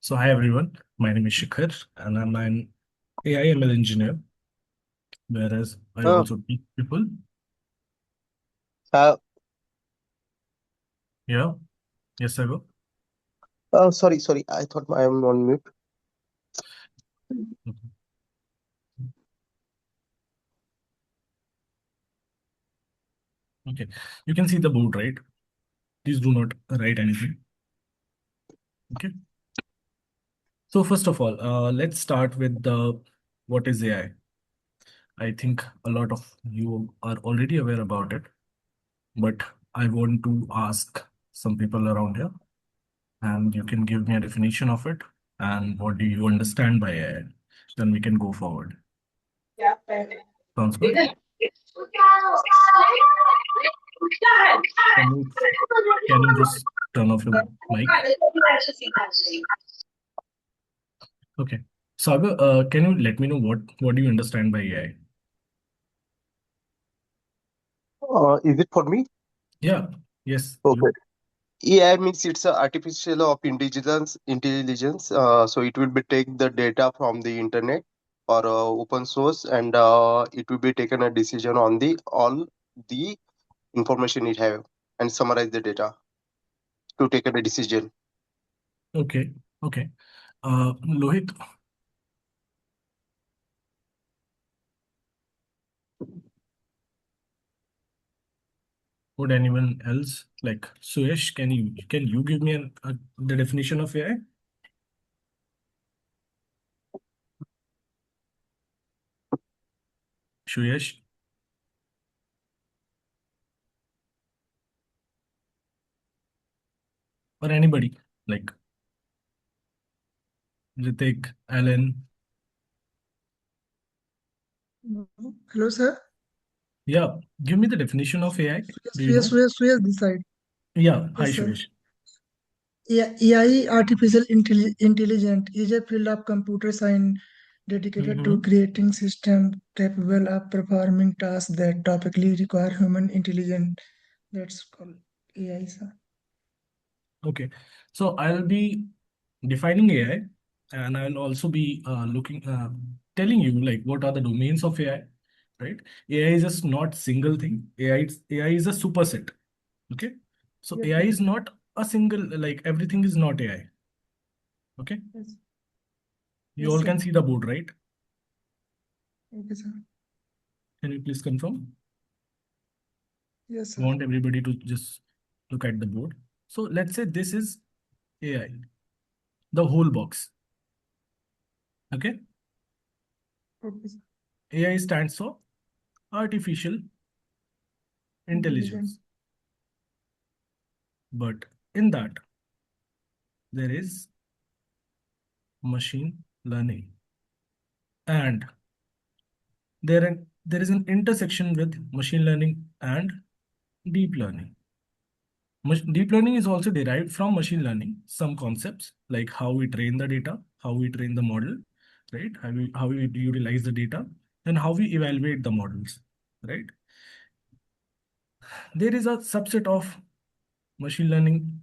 So hi everyone, my name is Shikhar and I'm an AI ML engineer, whereas I Uh, also teach people. uh, Yeah, yes I will. sorry. I thought I am on mute. Okay. Okay, you can see the board, right? Please do not write anything. Okay. So first of all, let's start with the what is AI? I think a lot of you are already aware about it, but I want to ask some people around here, and you can give me a definition of it and what do you understand by AI? Then we can go forward. Sounds good? Can you can you just turn off your mic? Okay. Sagar, can you let me know what do you understand by AI? Is it for me? Yeah. Yes. Okay. You. AI means it's a artificial of intelligence. So it will be take the data from the internet or open source, and it will be taken a decision on the all the information it have and summarize the data to take a decision. Okay. Okay. Lohit, would anyone else like Suyesh? Can you give me the definition of AI? Suyesh or anybody like Ritik, Alan? Hello, sir. Yeah. Give me the definition of AI. Do you know? Yes, this side. Yeah. Hi, Yes, sir. Suyesh. AI, artificial intelligence, is a field of computer science dedicated to Mm-hmm. creating systems capable of performing tasks that typically require human intelligence. That's called AI, sir. Okay. So I'll be defining AI, and I'll also be telling you like what are the domains of AI, right? AI is just not single thing. AI is a superset. Okay. So Yep, AI yep. is not a single, like everything is not AI. Okay. Yes, You yes, all sir. can see the board, right? Okay, sir. Can you please confirm? Yes, I sir. want everybody to just look at the board. So let's say this is AI, the whole box. Okay. Okay, sir. AI stands for artificial Intelligent, intelligence. But in that, there is machine learning. And there is an intersection with machine learning and deep learning. Deep learning is also derived from machine learning. Some concepts like how we train the data, how we train the model, right? How we utilize the data, and how we evaluate the models, right? There is a subset of machine learning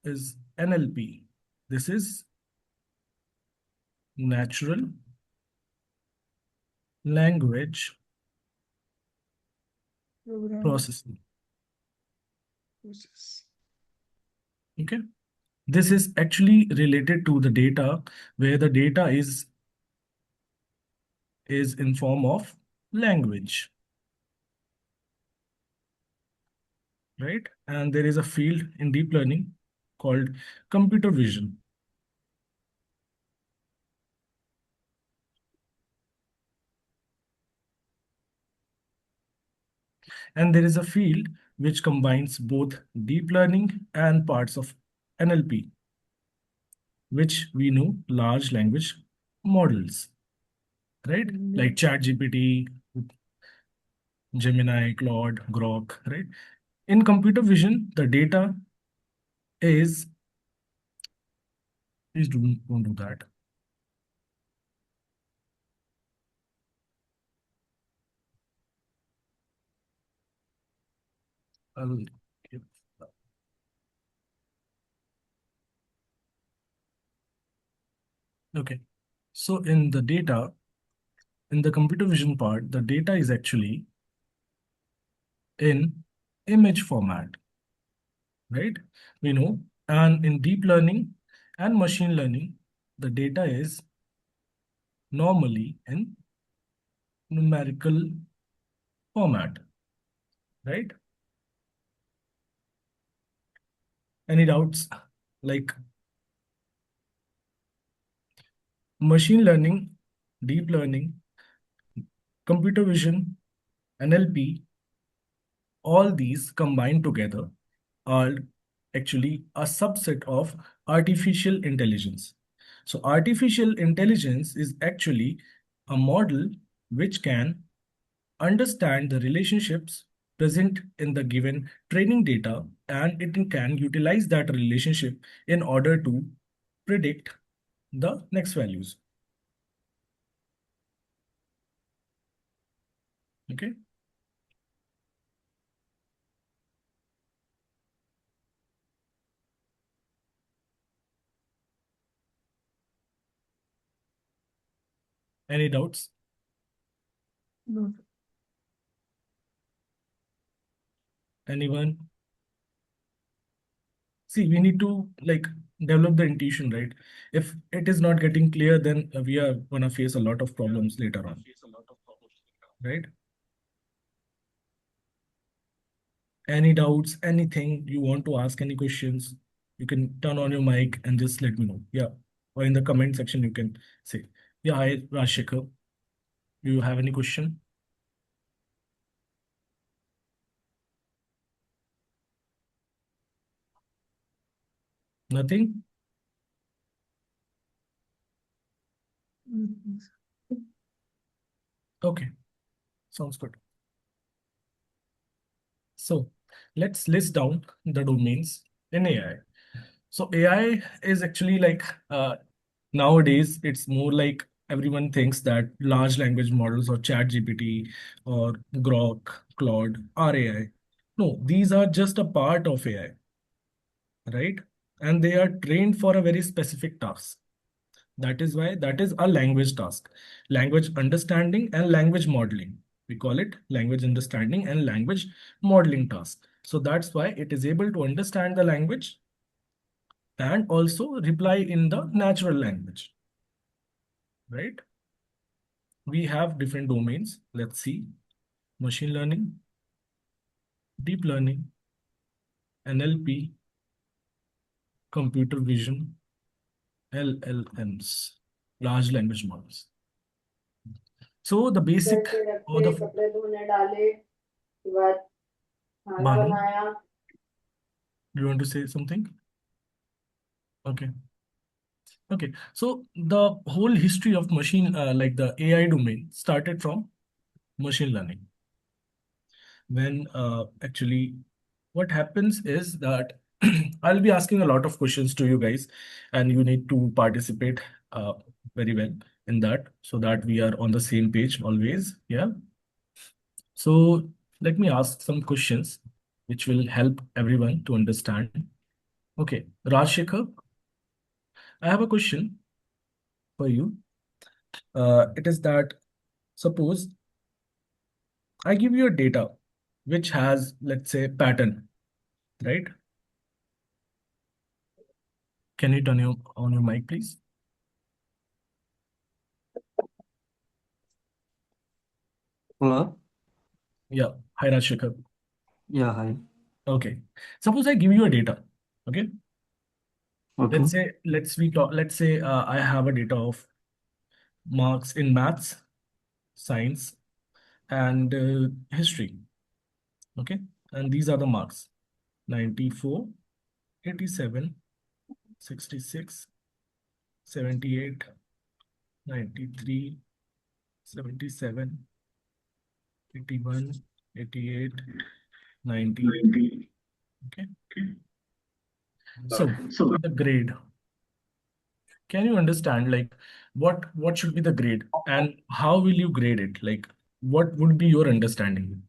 is NLP. This is natural language program, processing. process. Okay. This is actually related to the data where the data is in form of language, right? And there is a field in deep learning called computer vision. And there is a field which combines both deep learning and parts of NLP, which we know large language models, right? Yep. Like ChatGPT, Gemini, Claude, Grok, right? In computer vision, the data is, please don't do that. I'll give, Okay. So in the data, in the computer vision part, the data is actually in image format, right? We know. And in deep learning and machine learning, the data is normally in numerical format, right? Any doubts? Like machine learning, deep learning, computer vision, NLP, all these combined together are actually a subset of artificial intelligence. So artificial intelligence is actually a model which can understand the relationships present in the given training data, and it can utilize that relationship in order to predict the next values. Okay. Any doubts? No. Anyone? See, we need to like develop the intuition, right? If it is not getting clear, then we are gonna face a lot of problems later on, right? Any doubts, anything you want to ask, any questions, you can turn on your mic and just let me know. Yeah. Or in the comment section, you can say, yeah, hi, Rajshekhar. Do you have any question? Nothing? Mm, Okay, sounds good. So let's list down the domains in AI. So AI is actually like nowadays it's more like everyone thinks that large language models or chat GPT or Grok, Claude are AI. No, these are just a part of AI, right? And they are trained for a very specific task. That is why that is a language task, language understanding and language modeling. We call it language understanding and language modeling task. So that's why it is able to understand the language and also reply in the natural language, right? We have different domains. Let's see. Machine learning, deep learning, NLP, computer vision, LLMs, large language models. So the basic पैसे or रखे, the कपड़े धोने डाले, उसके बाद खाना Banu, बनाया. do you want to say something? Okay. Okay. So the whole history of machine, like the AI domain, started from machine learning. When actually what happens is that I'll be asking a lot of questions to you guys, and you need to participate uh, very well in that so that we are on the same page always. Yeah. So let me ask some questions which will help everyone to understand. Okay, Rajshekhar, I have a question for you. It is that suppose I give you a data which has, let's say, pattern, right? Can you turn your on your mic, please? Hello? Yeah. Hi, Rajshekhar. Yeah, hi. Okay. Suppose I give you a data. Okay. Okay. Let's say we talk. Let's say I have a data of marks in maths, science, and history. Okay. And these are the marks: 94, 87, 66, 78, 93, 77, 81, 88, 90. Okay. So the grade. Can you understand like what should be the grade and how will you grade it? Like what would be your understanding?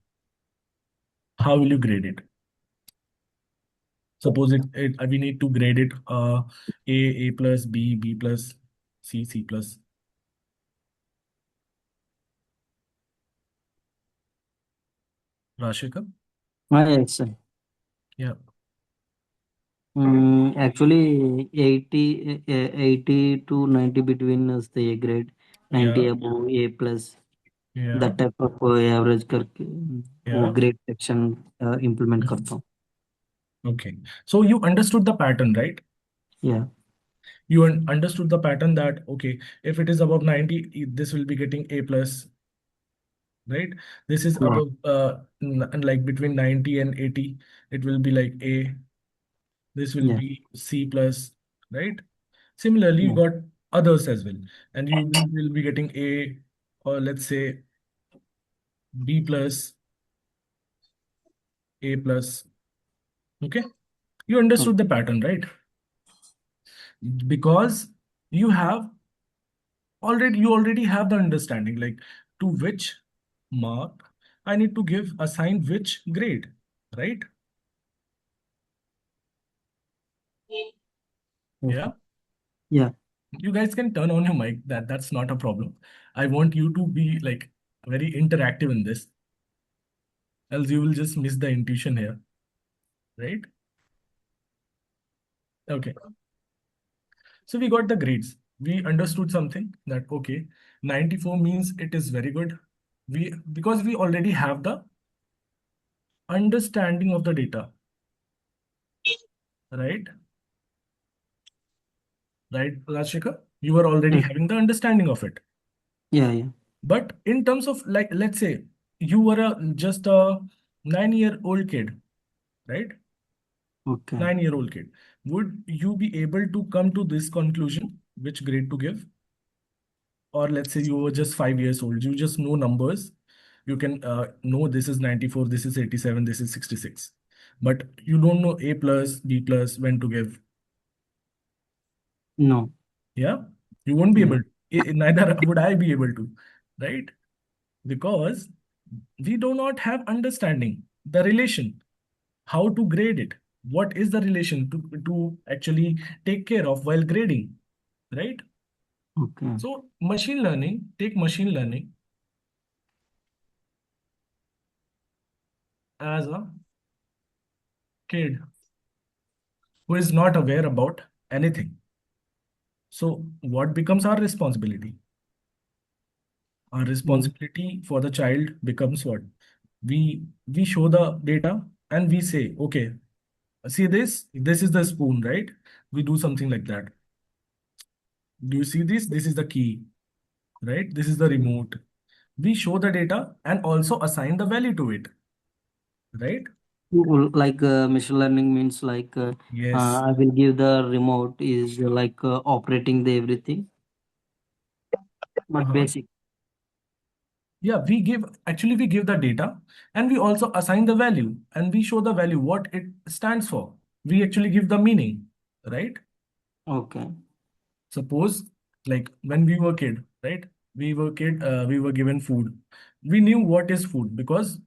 How will you grade it? Suppose we need to grade it A plus, B plus, C, C plus. Rashika? Yes, sir. Yeah. Actually, 80 to 90 between is the A grade, 90 Yeah. above A plus. Yeah. That type of average करके वो Yeah. Grade section implement Mhm. करता हूँ. Okay. So you understood the pattern, right? Yeah. You understood the pattern that, okay, if it is above 90, this will be getting A plus, right? This is Yeah. above, like between 90 and 80, it will be like A. This will Yeah. be C plus, right? Similarly, you Yeah. got others as well, and you will be getting A, or let's say B plus, A plus. Okay, you Okay. understood the pattern, right? Because you have you already have the understanding, like to which mark I need to give assign which grade, right? Okay. Yeah, Yeah. you guys can turn on your mic. That's not a problem. I want you to be like very interactive in this, else you will just miss the intuition here, right? Okay. So we got the grades. We understood something that okay, 94 means it is very good. Because we already have the understanding of the data, right? Right, Rajshekar? You were already Yeah. having the understanding of it. Yeah. Yeah. But in terms of like, let's say you were just a 9-year-old kid, right? Okay. 9-year-old kid. Would you be able to come to this conclusion, which grade to give? Or let's say you were just 5 years old, you just know numbers. You can know this is 94, this is 87, this is 66. But you don't know A plus, B plus, when to give. No. Yeah, you won't be Yeah. able to. Neither would I be able to, right? Because we do not have understanding the relation, how to grade it. What is the relation to actually take care of while grading, right? Okay. So machine learning, take machine learning as a kid who is not aware about anything. So what becomes our responsibility? Our Mm. responsibility for the child becomes what? We show the data and we say, okay, see this? This is the spoon, right? We do something like that. Do you see this? This is the key, right? This is the remote. We show the data and also assign the value to it, right? Like machine learning means like Yes. I will give the remote is like operating the everything, but Uh-huh. basic. Yeah, we give the data and we also assign the value and we show the value, what it stands for. We actually give the meaning, right? Okay. Suppose like when we were kid, right? We were given food. We knew what is food because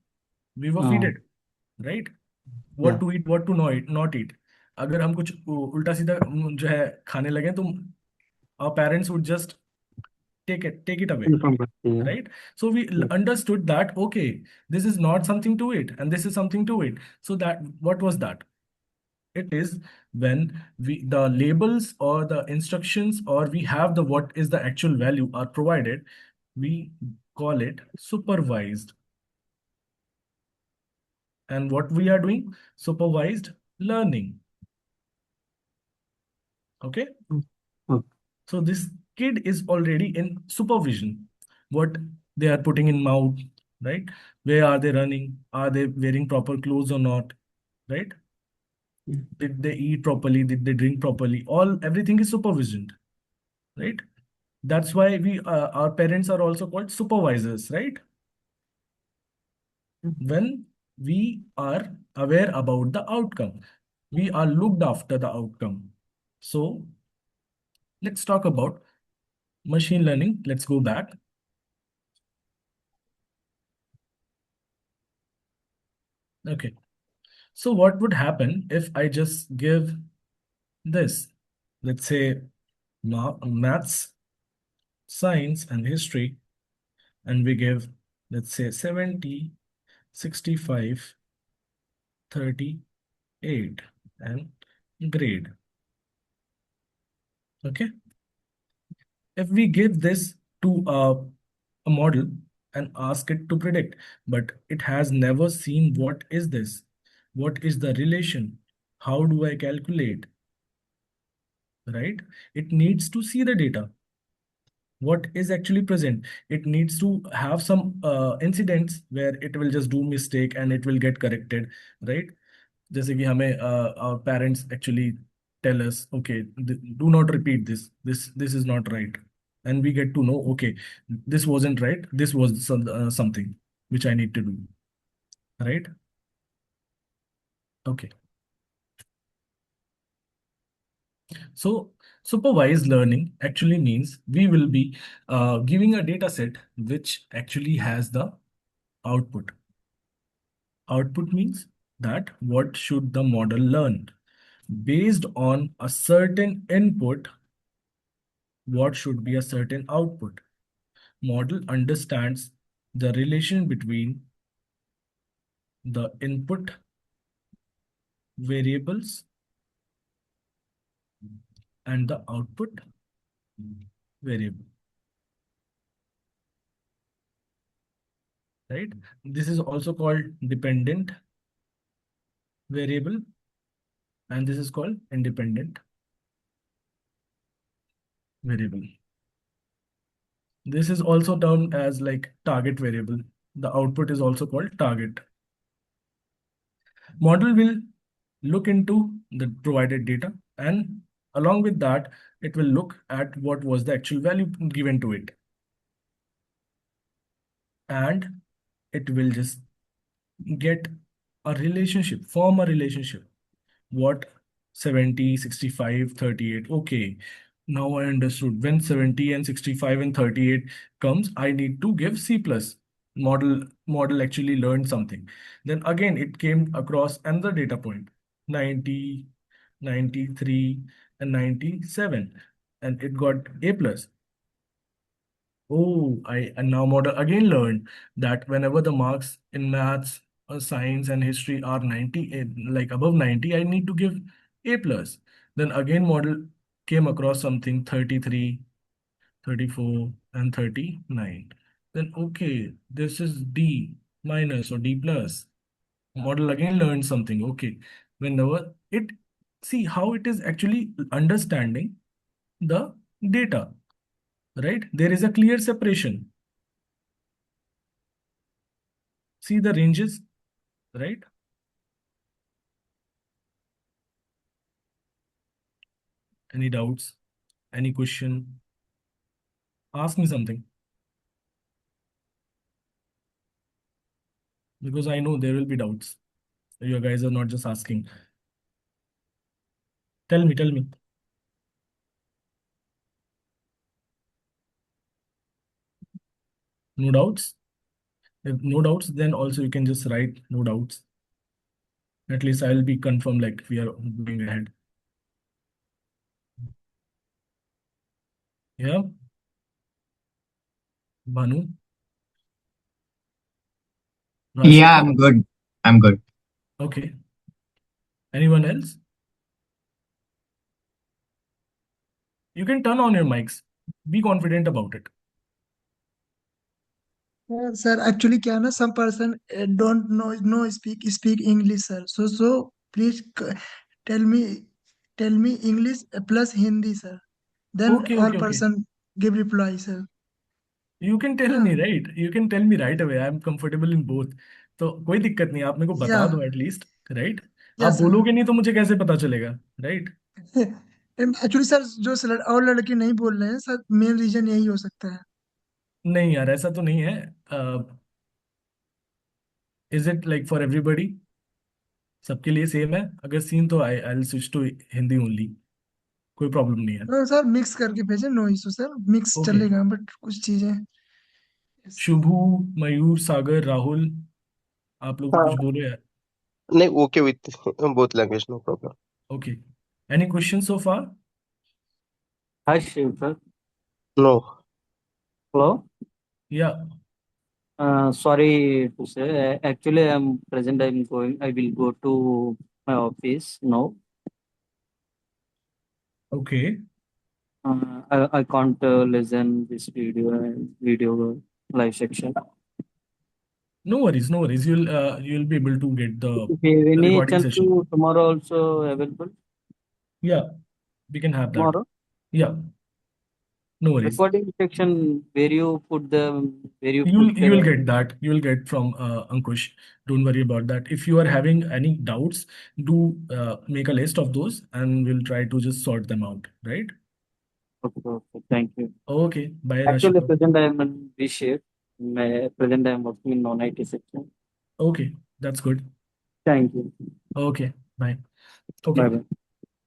we were Uh, feeded, right? What yeah. to eat, what to not eat. अगर हम कुछ उल्टा सीधा जो है खाने लगे तो our parents would just take it away, Inform करते हैं. right? So we Yeah. understood that okay, this is not something to it and this is something to it. So that what was that? It is when we the labels or the instructions or we have the what is the actual value are provided, we call it supervised. And what we are doing? Supervised learning. Okay. Mm. Okay. So this kid is already in supervision. What they are putting in mouth, right? Where are they running? Are they wearing proper clothes or not? Right? Yeah. Did they eat properly? Did they drink properly? Everything is supervisioned, right? That's why our parents are also called supervisors, right? When we are aware about the outcome, we are looked after the outcome. So let's talk about machine learning. Let's go back. Okay. So what would happen if I just give this, let's say maths science and history, and we give, let's say, 70, 65, 38, and grade. Okay. If we give this to a model and ask it to predict, but it has never seen what is this? What is the relation? How do I calculate? Right? It needs to see the data. What is actually present? It needs to have some incidents where it will just do mistake and it will get corrected, right? जैसे कि हमें our parents actually tell us, okay, do not repeat this. This is not right, and we get to know, okay, this wasn't right. This was something which I need to do, right? Okay. So supervised learning actually means we will be giving a data set which actually has the output. Output means that what should the model learn? Based on a certain input, what should be a certain output? Model understands the relation between the input variables and the output variable, right? This is also called dependent variable, and this is called independent variable. This is also termed as like target variable. The output is also called target. Model will look into the provided data, and along with that, it will look at what was the actual value given to it. And it will just get a relationship, form a relationship. What 70, 65, 38. Okay, now I understood. When 70 and 65 and 38 comes, I need to give C plus. Model actually learned something. Then again, it came across another data point, 90, 93, and 97, and it got A plus. Oh, I and now model again learned that whenever the marks in maths, science, and history are 90, like above 90, I need to give A plus. Then again model came across something 33, 34, and 39. Then okay, this is D minus or D plus. Model again learned something. Okay, whenever it see how it is actually understanding the data, right? There is a clear separation. See the ranges, right? Any doubts? Any question? Ask me something, because I know there will be doubts. You guys are not just asking. Tell me, tell me. No doubts? If no doubts, then also you can just write no doubts. At least I'll be confirmed like we are going ahead. Yeah, Banu, Yeah, Rashika. I'm good. I'm good. Okay. Anyone else? You can turn on your mics. Be confident about it. Sir, actually क्या ना some person don't know speak English, sir. So please tell me English plus Hindi, sir. Then Okay, all okay, okay. person give reply, sir. You can tell हाँ, me, right? You can tell me right away. I'm comfortable in both. तो कोई दिक्कत नहीं, आप मेरे को बता yeah, दो एटलीस्ट, राइट? आप yes, sir. बोलोगे नहीं तो मुझे कैसे पता चलेगा, राइट? एक्चुअली सर जो और लड़के नहीं बोल रहे हैं सर, मेन रीजन यही हो सकता है। नहीं यार, ऐसा तो नहीं है। Is it like for everybody? सबके लिए सेम है? अगर सीन तो I I switch to Hindi only, कोई प्रॉब्लम नहीं है। सर मिक्स करके भेजें, no issue sir, mix okay. चलेगा बट कुछ चीजें। yes। शुभू, मयूर, सागर, राहुल, आप लोग कुछ हाँ, बोलो यार। नहीं, okay with both language, no problem. Okay, any question so far? Harsh, sir. No. Hello. Yeah. Sorry to say. Actually, I'm present. I'm going. I will go to my office now. Okay. I can't listen this video live section. No worries. No worries. You'll be able to get the If you have any recording chance session. to tomorrow also available Yeah, we can have that. tomorrow. Yeah. No worries. Recording section where you You'll put you'll get that. You'll get from Ankush. Don't worry about that. If you are having any doubts, do make a list of those, and we'll try to just sort them out. Right? okay, okay, thank you. Okay. Bye, Actually, Rashika. present I am in B shape. Present I am working in non-IT section. Okay, that's good. Thank you. Okay. Bye. Bye Okay. bye.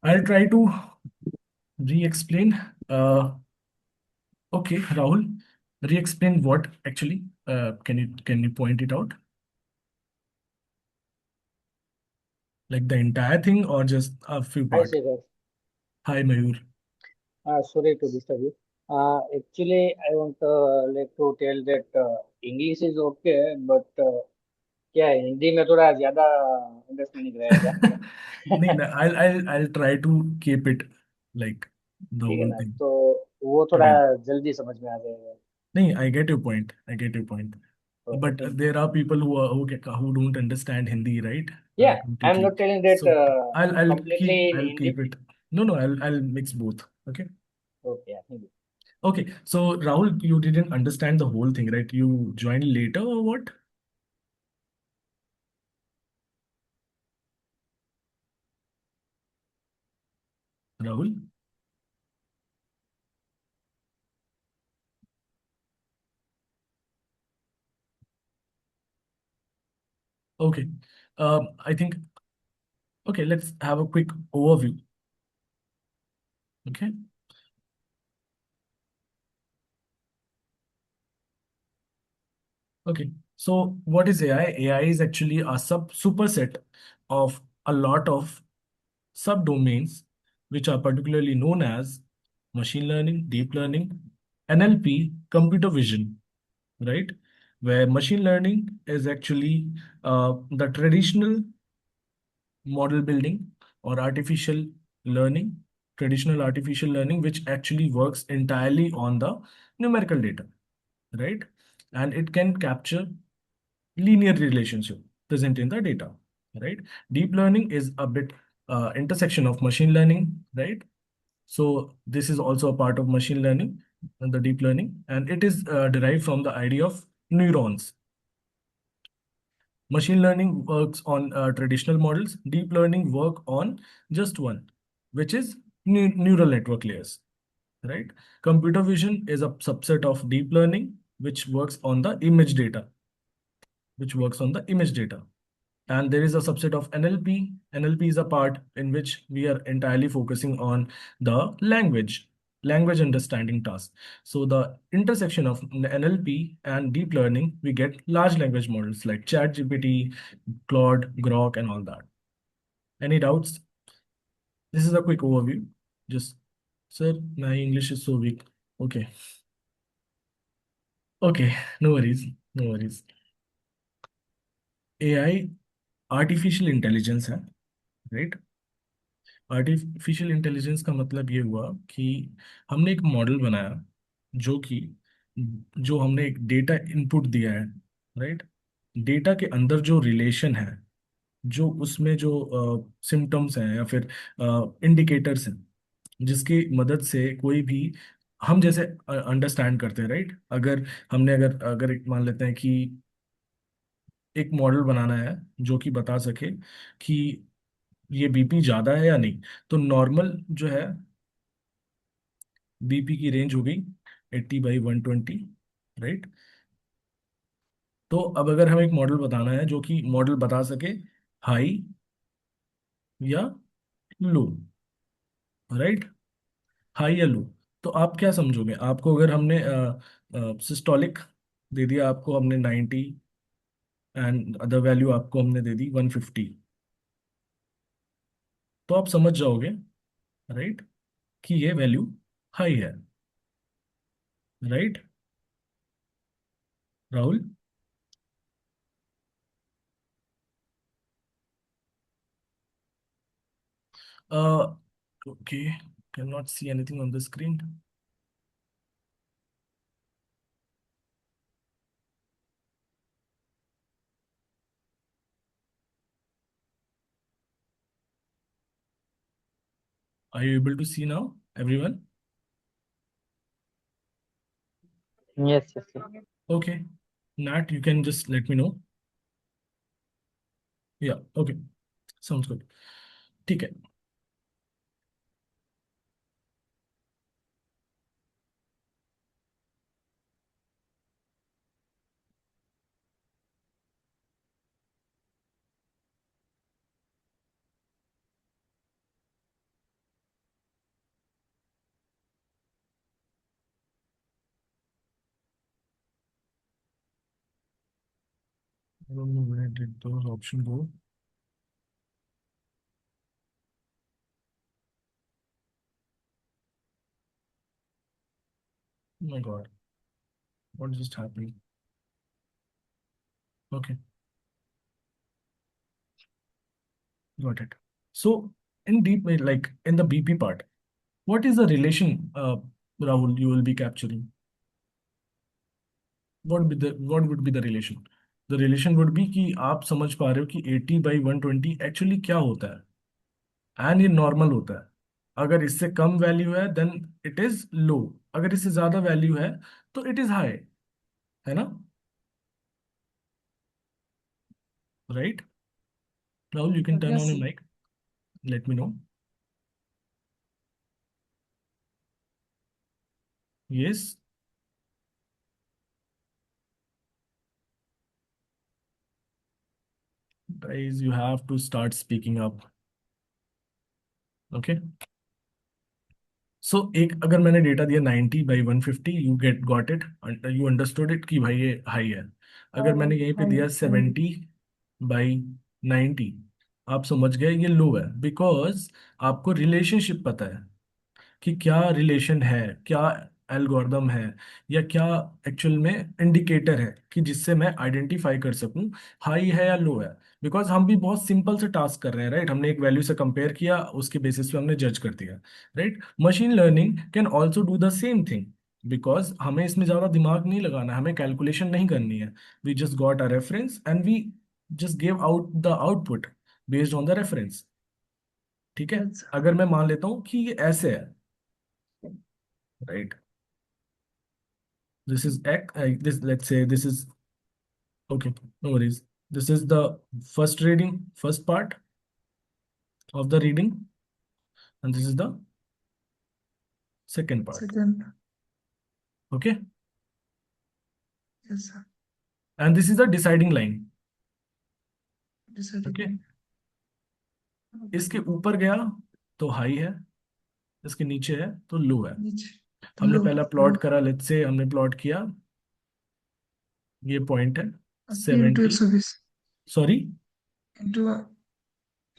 I'll try to re-explain. Okay, Rahul, re-explain what actually? Can you point it out? Like the entire thing or just a few Hi, part? Shekhar. Hi, Mayur. Sorry to disturb you. Actually, I want like to tell that English is okay, but क्या है हिंदी में थोड़ा ज्यादा understanding रहेगा नहीं, I'll try to keep it like the ठीक है whole ना thing तो वो थोड़ा together. जल्दी समझ में आ जाएगा नहीं, I get your point. I get your point. Okay But thank there are people who don't understand Hindi, right? You या I am Completely. Not telling that So I'll completely keep in I'll Hindi keep it. No, no, I'll mix both. Okay. Okay thank you Okay. So Rahul, you didn't understand the whole thing, right? You joined later or what? Rahul? Okay. I think okay, let's have a quick overview. Okay. Okay. So what is AI? AI is actually a superset of a lot of subdomains which are particularly known as machine learning, deep learning, NLP, computer vision, right? Where machine learning is actually the traditional model building or artificial learning, traditional artificial learning, which actually works entirely on the numerical data, right? And it can capture linear relationship present in the data, right? Deep learning is a bit intersection of machine learning, right? So this is also a part of machine learning and the deep learning, and it is derived from the idea of neurons. Machine learning works on traditional models. Deep learning work on just one, which is neural network layers, right? Computer vision is a subset of deep learning, which works on the image data, which works on the image data. And there is a subset of NLP. NLP is a part in which we are entirely focusing on the language understanding task. So the intersection of NLP and deep learning, we get large language models like ChatGPT, Claude, Grok, and all that. Any doubts? This is a quick overview. Just, sir, my English is so weak. Okay. Okay, no worries. No worries. AI artificial intelligence है, right? Artificial intelligence का मतलब ये हुआ कि हमने एक model बनाया जो कि जो हमने एक डेटा इनपुट दिया है, राइट? डेटा के अंदर जो रिलेशन है, जो उसमें जो सिम्टम्स हैं या फिर इंडिकेटर्स हैं, जिसकी मदद से कोई भी हम जैसे अंडरस्टैंड करते हैं, राइट? अगर अगर एक मान लेते हैं कि एक मॉडल बनाना है जो कि बता सके कि ये बीपी ज्यादा है या नहीं, तो नॉर्मल जो है बीपी की रेंज हो गई 80/120, राइट? तो अब अगर हमें एक मॉडल बताना है जो कि मॉडल बता सके हाई या लो, राइट? हाई या लो, तो आप क्या समझोगे? आपको अगर हमने सिस्टोलिक दे दिया, आपको हमने 90 एंड अदर वैल्यू आपको हमने दे दी 150, तो आप समझ जाओगे, राइट, कि ये वैल्यू हाई है, right? Rahul? Okay, cannot see anything on the screen. Are you able to see now, everyone? Yes, yes, yes. Okay. Nat, you can just let me know. Yeah, okay. Sounds good. ठीक है. I don't know where did those options go. Oh my God, what just happened? Okay, got it. So in deep, like in the BP part, what is the relation, Rahul, you will be capturing? What would be the relation? The relation would be कि आप समझ पा रहे हो कि 80/120 actually क्या होता है, एंड ये नॉर्मल होता है. अगर इससे कम वैल्यू है देन इट इज लो, अगर इससे ज्यादा वैल्यू है तो इट इज हाई, है ना? Right? Rahul, you can turn on Yes, your mic. Let me know. Yes, guys, you have to start speaking up. Okay. सो एक अगर मैंने डेटा दिया 90/150, you got it, you understood it कि भाई ये हाई है. अगर मैंने यहीं पे दिया 70/90, आप समझ गए ये लो है, बिकॉज आपको रिलेशनशिप पता है कि क्या रिलेशन है, क्या एल्गोरिदम है, या क्या एक्चुअल में इंडिकेटर है कि जिससे मैं आइडेंटिफाई कर सकूं हाई है या लो है. बिकॉज हम भी बहुत सिंपल से टास्क कर रहे हैं, राइट? हमने एक वैल्यू से कंपेयर किया, उसके बेसिस पे हमने जज कर दिया, right? Machine learning can also do the same thing, because हमें इसमें ज्यादा दिमाग नहीं लगाना, हमें कैलकुलेशन नहीं करनी है. We just got a reference and we just give out the output based on the reference. ठीक है? yes, अगर मैं मान लेता हूँ कि ये ऐसे है, right? This is this, let's say this is okay, no worries. This is the first reading, first part of the reading, and this is the second part. second, Okay, yes, sir. and this is the deciding line. Deciding Okay, line. Okay, इसके ऊपर गया तो high है, इसके नीचे है तो लो है. niche, हमने low, पहला low, प्लॉट करा, लेट्स से हमने प्लॉट किया, ये पॉइंट है 80 into 70, 120 sorry, into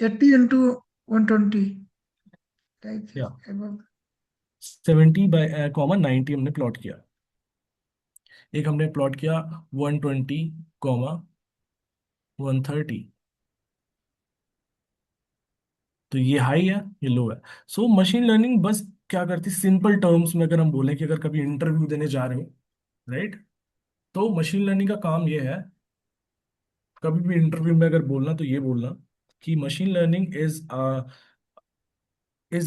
80 into 120, like या above. 70/90 हमने प्लॉट किया. एक हमने प्लॉट किया 120, 130, तो ये हाई है, ये लो है. सो मशीन लर्निंग बस क्या करती है, सिंपल टर्म्स में अगर हम बोलें कि अगर कभी इंटरव्यू देने जा रहे हो, राइट, तो मशीन लर्निंग का काम ये है, कभी भी इंटरव्यू में अगर बोलना तो ये बोलना कि machine learning is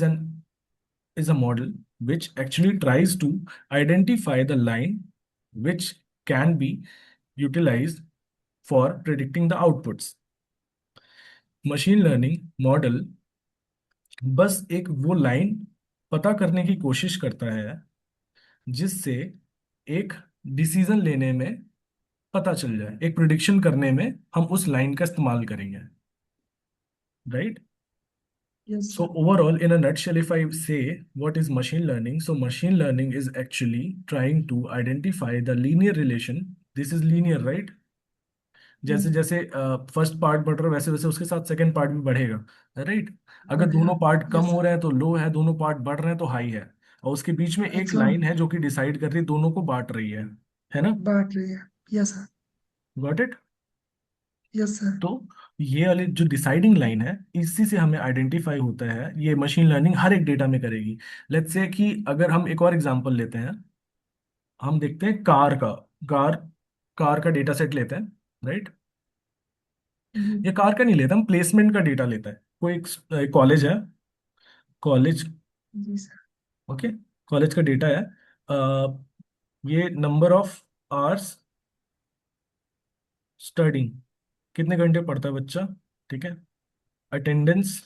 an is a model which actually tries to identify the line which can be utilized for predicting the outputs. Machine learning model बस एक वो लाइन पता करने की कोशिश करता है जिससे एक डिसीजन लेने में पता चल जाए, एक प्रिडिक्शन करने में हम उस लाइन का इस्तेमाल करेंगे, right? Yes, So sir. overall, in a nutshell, if I say what is machine learning, so machine learning is actually trying to identify the linear relation. This is linear, right? Yes, जैसे जैसे first part बढ़ रहा है वैसे वैसे उसके साथ second part भी बढ़ेगा, राइट? अगर बढ़िया. दोनों पार्ट कम Yes, हो sir. रहे हैं तो लो है, दोनों पार्ट बढ़ रहे हैं तो हाई है, और उसके बीच में एक अच्छा, लाइन है जो कि डिसाइड कर रही है, दोनों को बांट रही है ना? बांट रही है. Yes, sir. Got it? Yes, sir. तो ये वाली जो डिसाइडिंग लाइन है, इसी से हमें आइडेंटिफाई होता है, ये मशीन लर्निंग हर एक डेटा में करेगी। लेट्स से कि अगर हम एक और एग्जांपल लेते हैं, हम देखते हैं कार कार का डेटा सेट लेते हैं, राइट? जी ये कार का नहीं लेता, हम प्लेसमेंट का डेटा लेता है। कोई एक कॉलेज है, कॉलेज, जी सर। ओके, कॉलेज का डेटा है। ये नंबर ऑफ आवर्स स्टडिंग, कितने घंटे पढ़ता है बच्चा, ठीक है? अटेंडेंस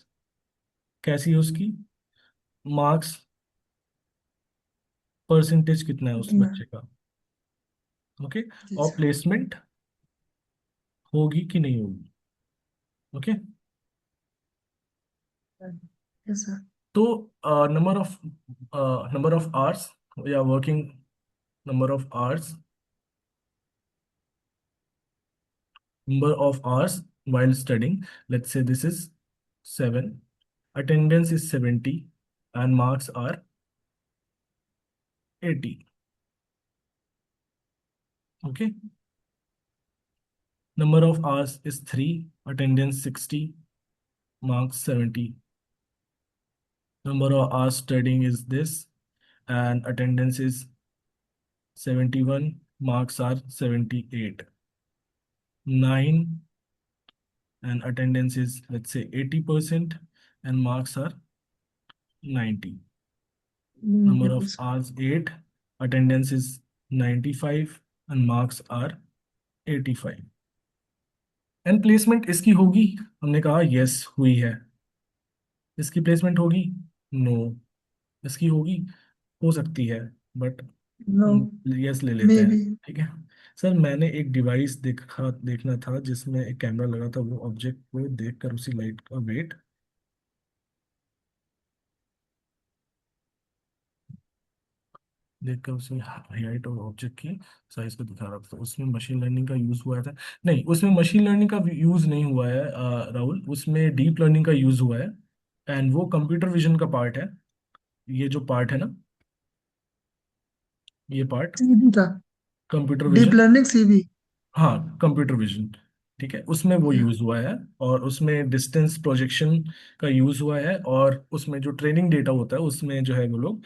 कैसी है उसकी, मार्क्स परसेंटेज कितना है उस कितना? बच्चे का, ओके? जी और सर। प्लेसमेंट होगी कि नहीं होगी, ओके? Yes sir. तो नंबर ऑफ आवर्स या working number of hours number of hours while studying, let's say this is 7, attendance is 70, and marks are 80, okay? Number of hours is 3, attendance 60, marks 70. Number of hours studying is this, and attendance is 71, marks are 78. 9, and attendance is, let's say, 80%, and marks are 90. Number of 90%. hours 8, attendance is 95, and marks are 85. And placement इसकी होगी, हमने कहा yes हुई है। इसकी placement होगी, no. इसकी होगी, हो सकती है, बट नो। यस ले लेते मे हैं, बी। ठीक है? सर मैंने एक डिवाइस देखना था जिसमें एक कैमरा लगा था, वो ऑब्जेक्ट को देखकर उसी लाइट का वेट, देखकर उसमें हाइट और ऑब्जेक्ट की साइज को दिखा रहा था, तो उसमें मशीन लर्निंग का यूज हुआ था? नहीं, उसमें मशीन लर्निंग का यूज नहीं हुआ है राहुल, उसमें डीप लर्निंग का यूज हुआ है। एंड वो कंप्यूटर विजन का पार्ट है, ये जो पार्ट है ना, ये पार्ट सीबी था। Computer deep vision, learning CB. हाँ कंप्यूटर विजन, ठीक है, उसमें वो या। यूज हुआ है। और उसमें डिस्टेंस प्रोजेक्शन का यूज हुआ है, और उसमें जो ट्रेनिंग डेटा होता है उसमें जो है वो लोग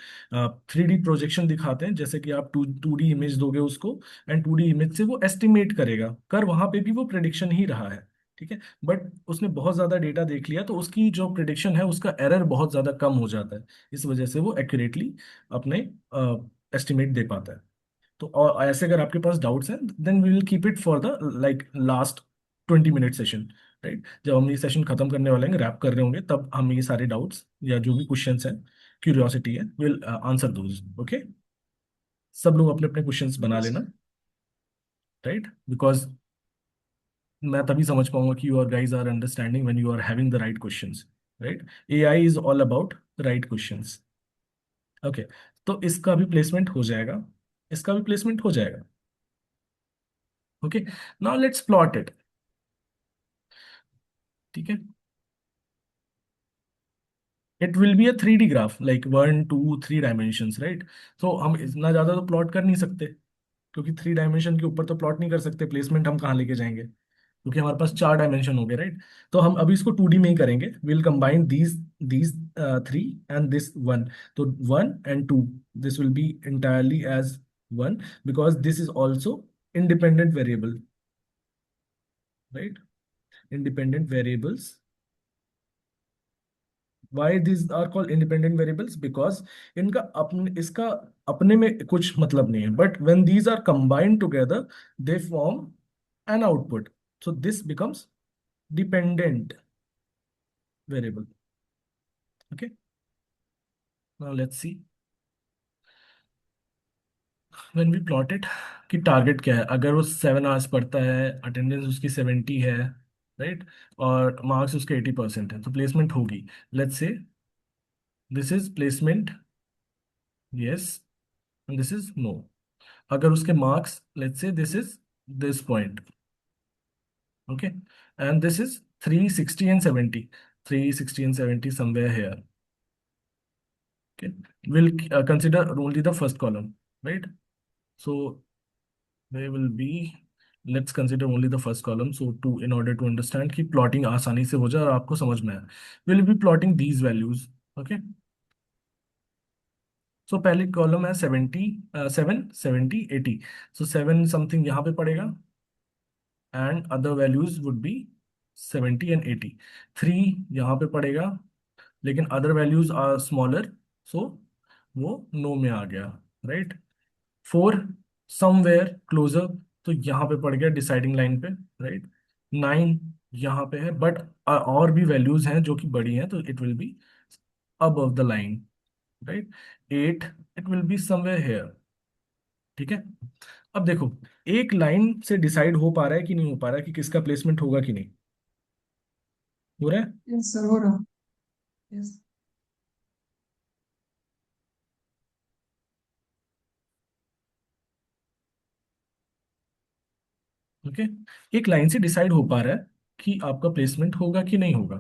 3D प्रोजेक्शन दिखाते हैं, जैसे कि आप टू डी इमेज दोगे उसको, एंड 2D इमेज से वो एस्टिमेट करेगा, कर वहां पे भी वो प्रिडिक्शन ही रहा है, ठीक है? बट उसने बहुत ज्यादा डेटा देख लिया, तो उसकी जो प्रिडिक्शन है उसका एरर बहुत ज्यादा कम हो जाता है, इस वजह से वो एक्यूरेटली अपने एस्टिमेट दे पाता है। तो और ऐसे अगर आपके पास डाउट्स हैं, then we will keep it for the like last 20 minute session, right? जब हम ये सेशन खत्म करने वाले हैं, रैप कर रहे होंगे, तब हम ये सारे डाउट्स या जो भी क्वेश्चंस हैं, क्यूरियोसिटी है, विल आंसर दोज, ओके? सब लोग अपने अपने क्वेश्चंस बना यस लेना, सर। राइट? बिकॉज मैं तभी समझ पाऊंगा कि you are guys are understanding when you are having the right questions, right? AI is all about right questions, okay? तो इसका भी प्लेसमेंट हो जाएगा, इसका भी प्लेसमेंट हो जाएगा, okay? Now let's plot it, ठीक है? It will be a 3D graph, like 1 2 3 dimensions, right? तो हम इतना ज्यादा तो प्लॉट कर नहीं सकते, क्योंकि 3 डायमेंशन के ऊपर तो प्लॉट नहीं कर सकते, प्लेसमेंट हम कहाँ लेके जाएंगे, क्योंकि हमारे पास 4 डायमेंशन हो गए, राइट? तो हम अभी इसको 2D में ही करेंगे, will combine these 3 and this 1, तो 1 and 2, this will be entirely as 1, because this is also independent variable, right? Independent variables, why these are called independent variables, because इनका अपने इसका अपने में कुछ मतलब नहीं है, but when these are combined together they form an output, so this becomes dependent variable, okay? Now let's see when we plot it कि टारगेट क्या है। अगर वो 7 आवर्स पढ़ता है, अटेंडेंस उसकी 70 है, राइट, और मार्क्स उसके 80% है, तो प्लेसमेंट होगी। Let's say this is placement, yes, and this is no. अगर उसके marks, let's say this is this point, okay, and this is 360 and 70, 360 and 70 somewhere here, okay? We'll consider only the first column, right? So they will be let's consider only the first column, so to in order to understand कि plotting आसानी से हो जाए और आपको समझ में आए, will be plotting these values. Okay, so पहली कॉलम है 70, 7, 70, 80। सो 7 समथिंग यहाँ पे पड़ेगा and other values would be 70 and 80। 3 यहाँ पे पड़ेगा लेकिन अदर वैल्यूज आर स्मॉलर, सो वो नो में आ गया, राइट। 4 समवेयर क्लोजर, तो यहाँ पे पड़ गया डिसाइडिंग लाइन पे, राइट। 9 यहाँ पे है बट और भी वैल्यूज हैं जो कि बड़ी हैं, तो it will be above the line, right. 8 it will be somewhere here, ठीक है। अब देखो, एक लाइन से डिसाइड हो पा रहा है कि नहीं हो पा रहा है कि किसका प्लेसमेंट होगा कि नहीं हो रहा है। Yes, sir. Hold on. Yes. Okay, एक लाइन से डिसाइड हो पा रहा है कि आपका प्लेसमेंट होगा कि नहीं होगा,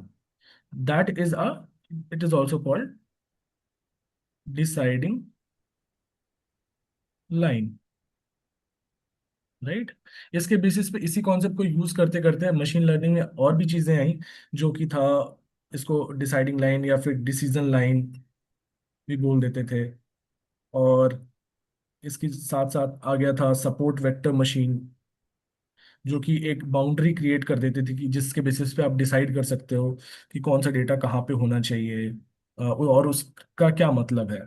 that is a, it is also called deciding line, right. इसके बेसिस पे इसी कॉन्सेप्ट को यूज करते करते मशीन लर्निंग में और भी चीजें आई, जो कि था इसको डिसाइडिंग लाइन या फिर डिसीजन लाइन भी बोल देते थे। और इसके साथ साथ आ गया था सपोर्ट वेक्टर मशीन, जो कि एक बाउंड्री क्रिएट कर देती थी कि जिसके बेसिस पे आप डिसाइड कर सकते हो कि कौन सा डेटा कहाँ पे होना चाहिए, और उसका क्या मतलब है।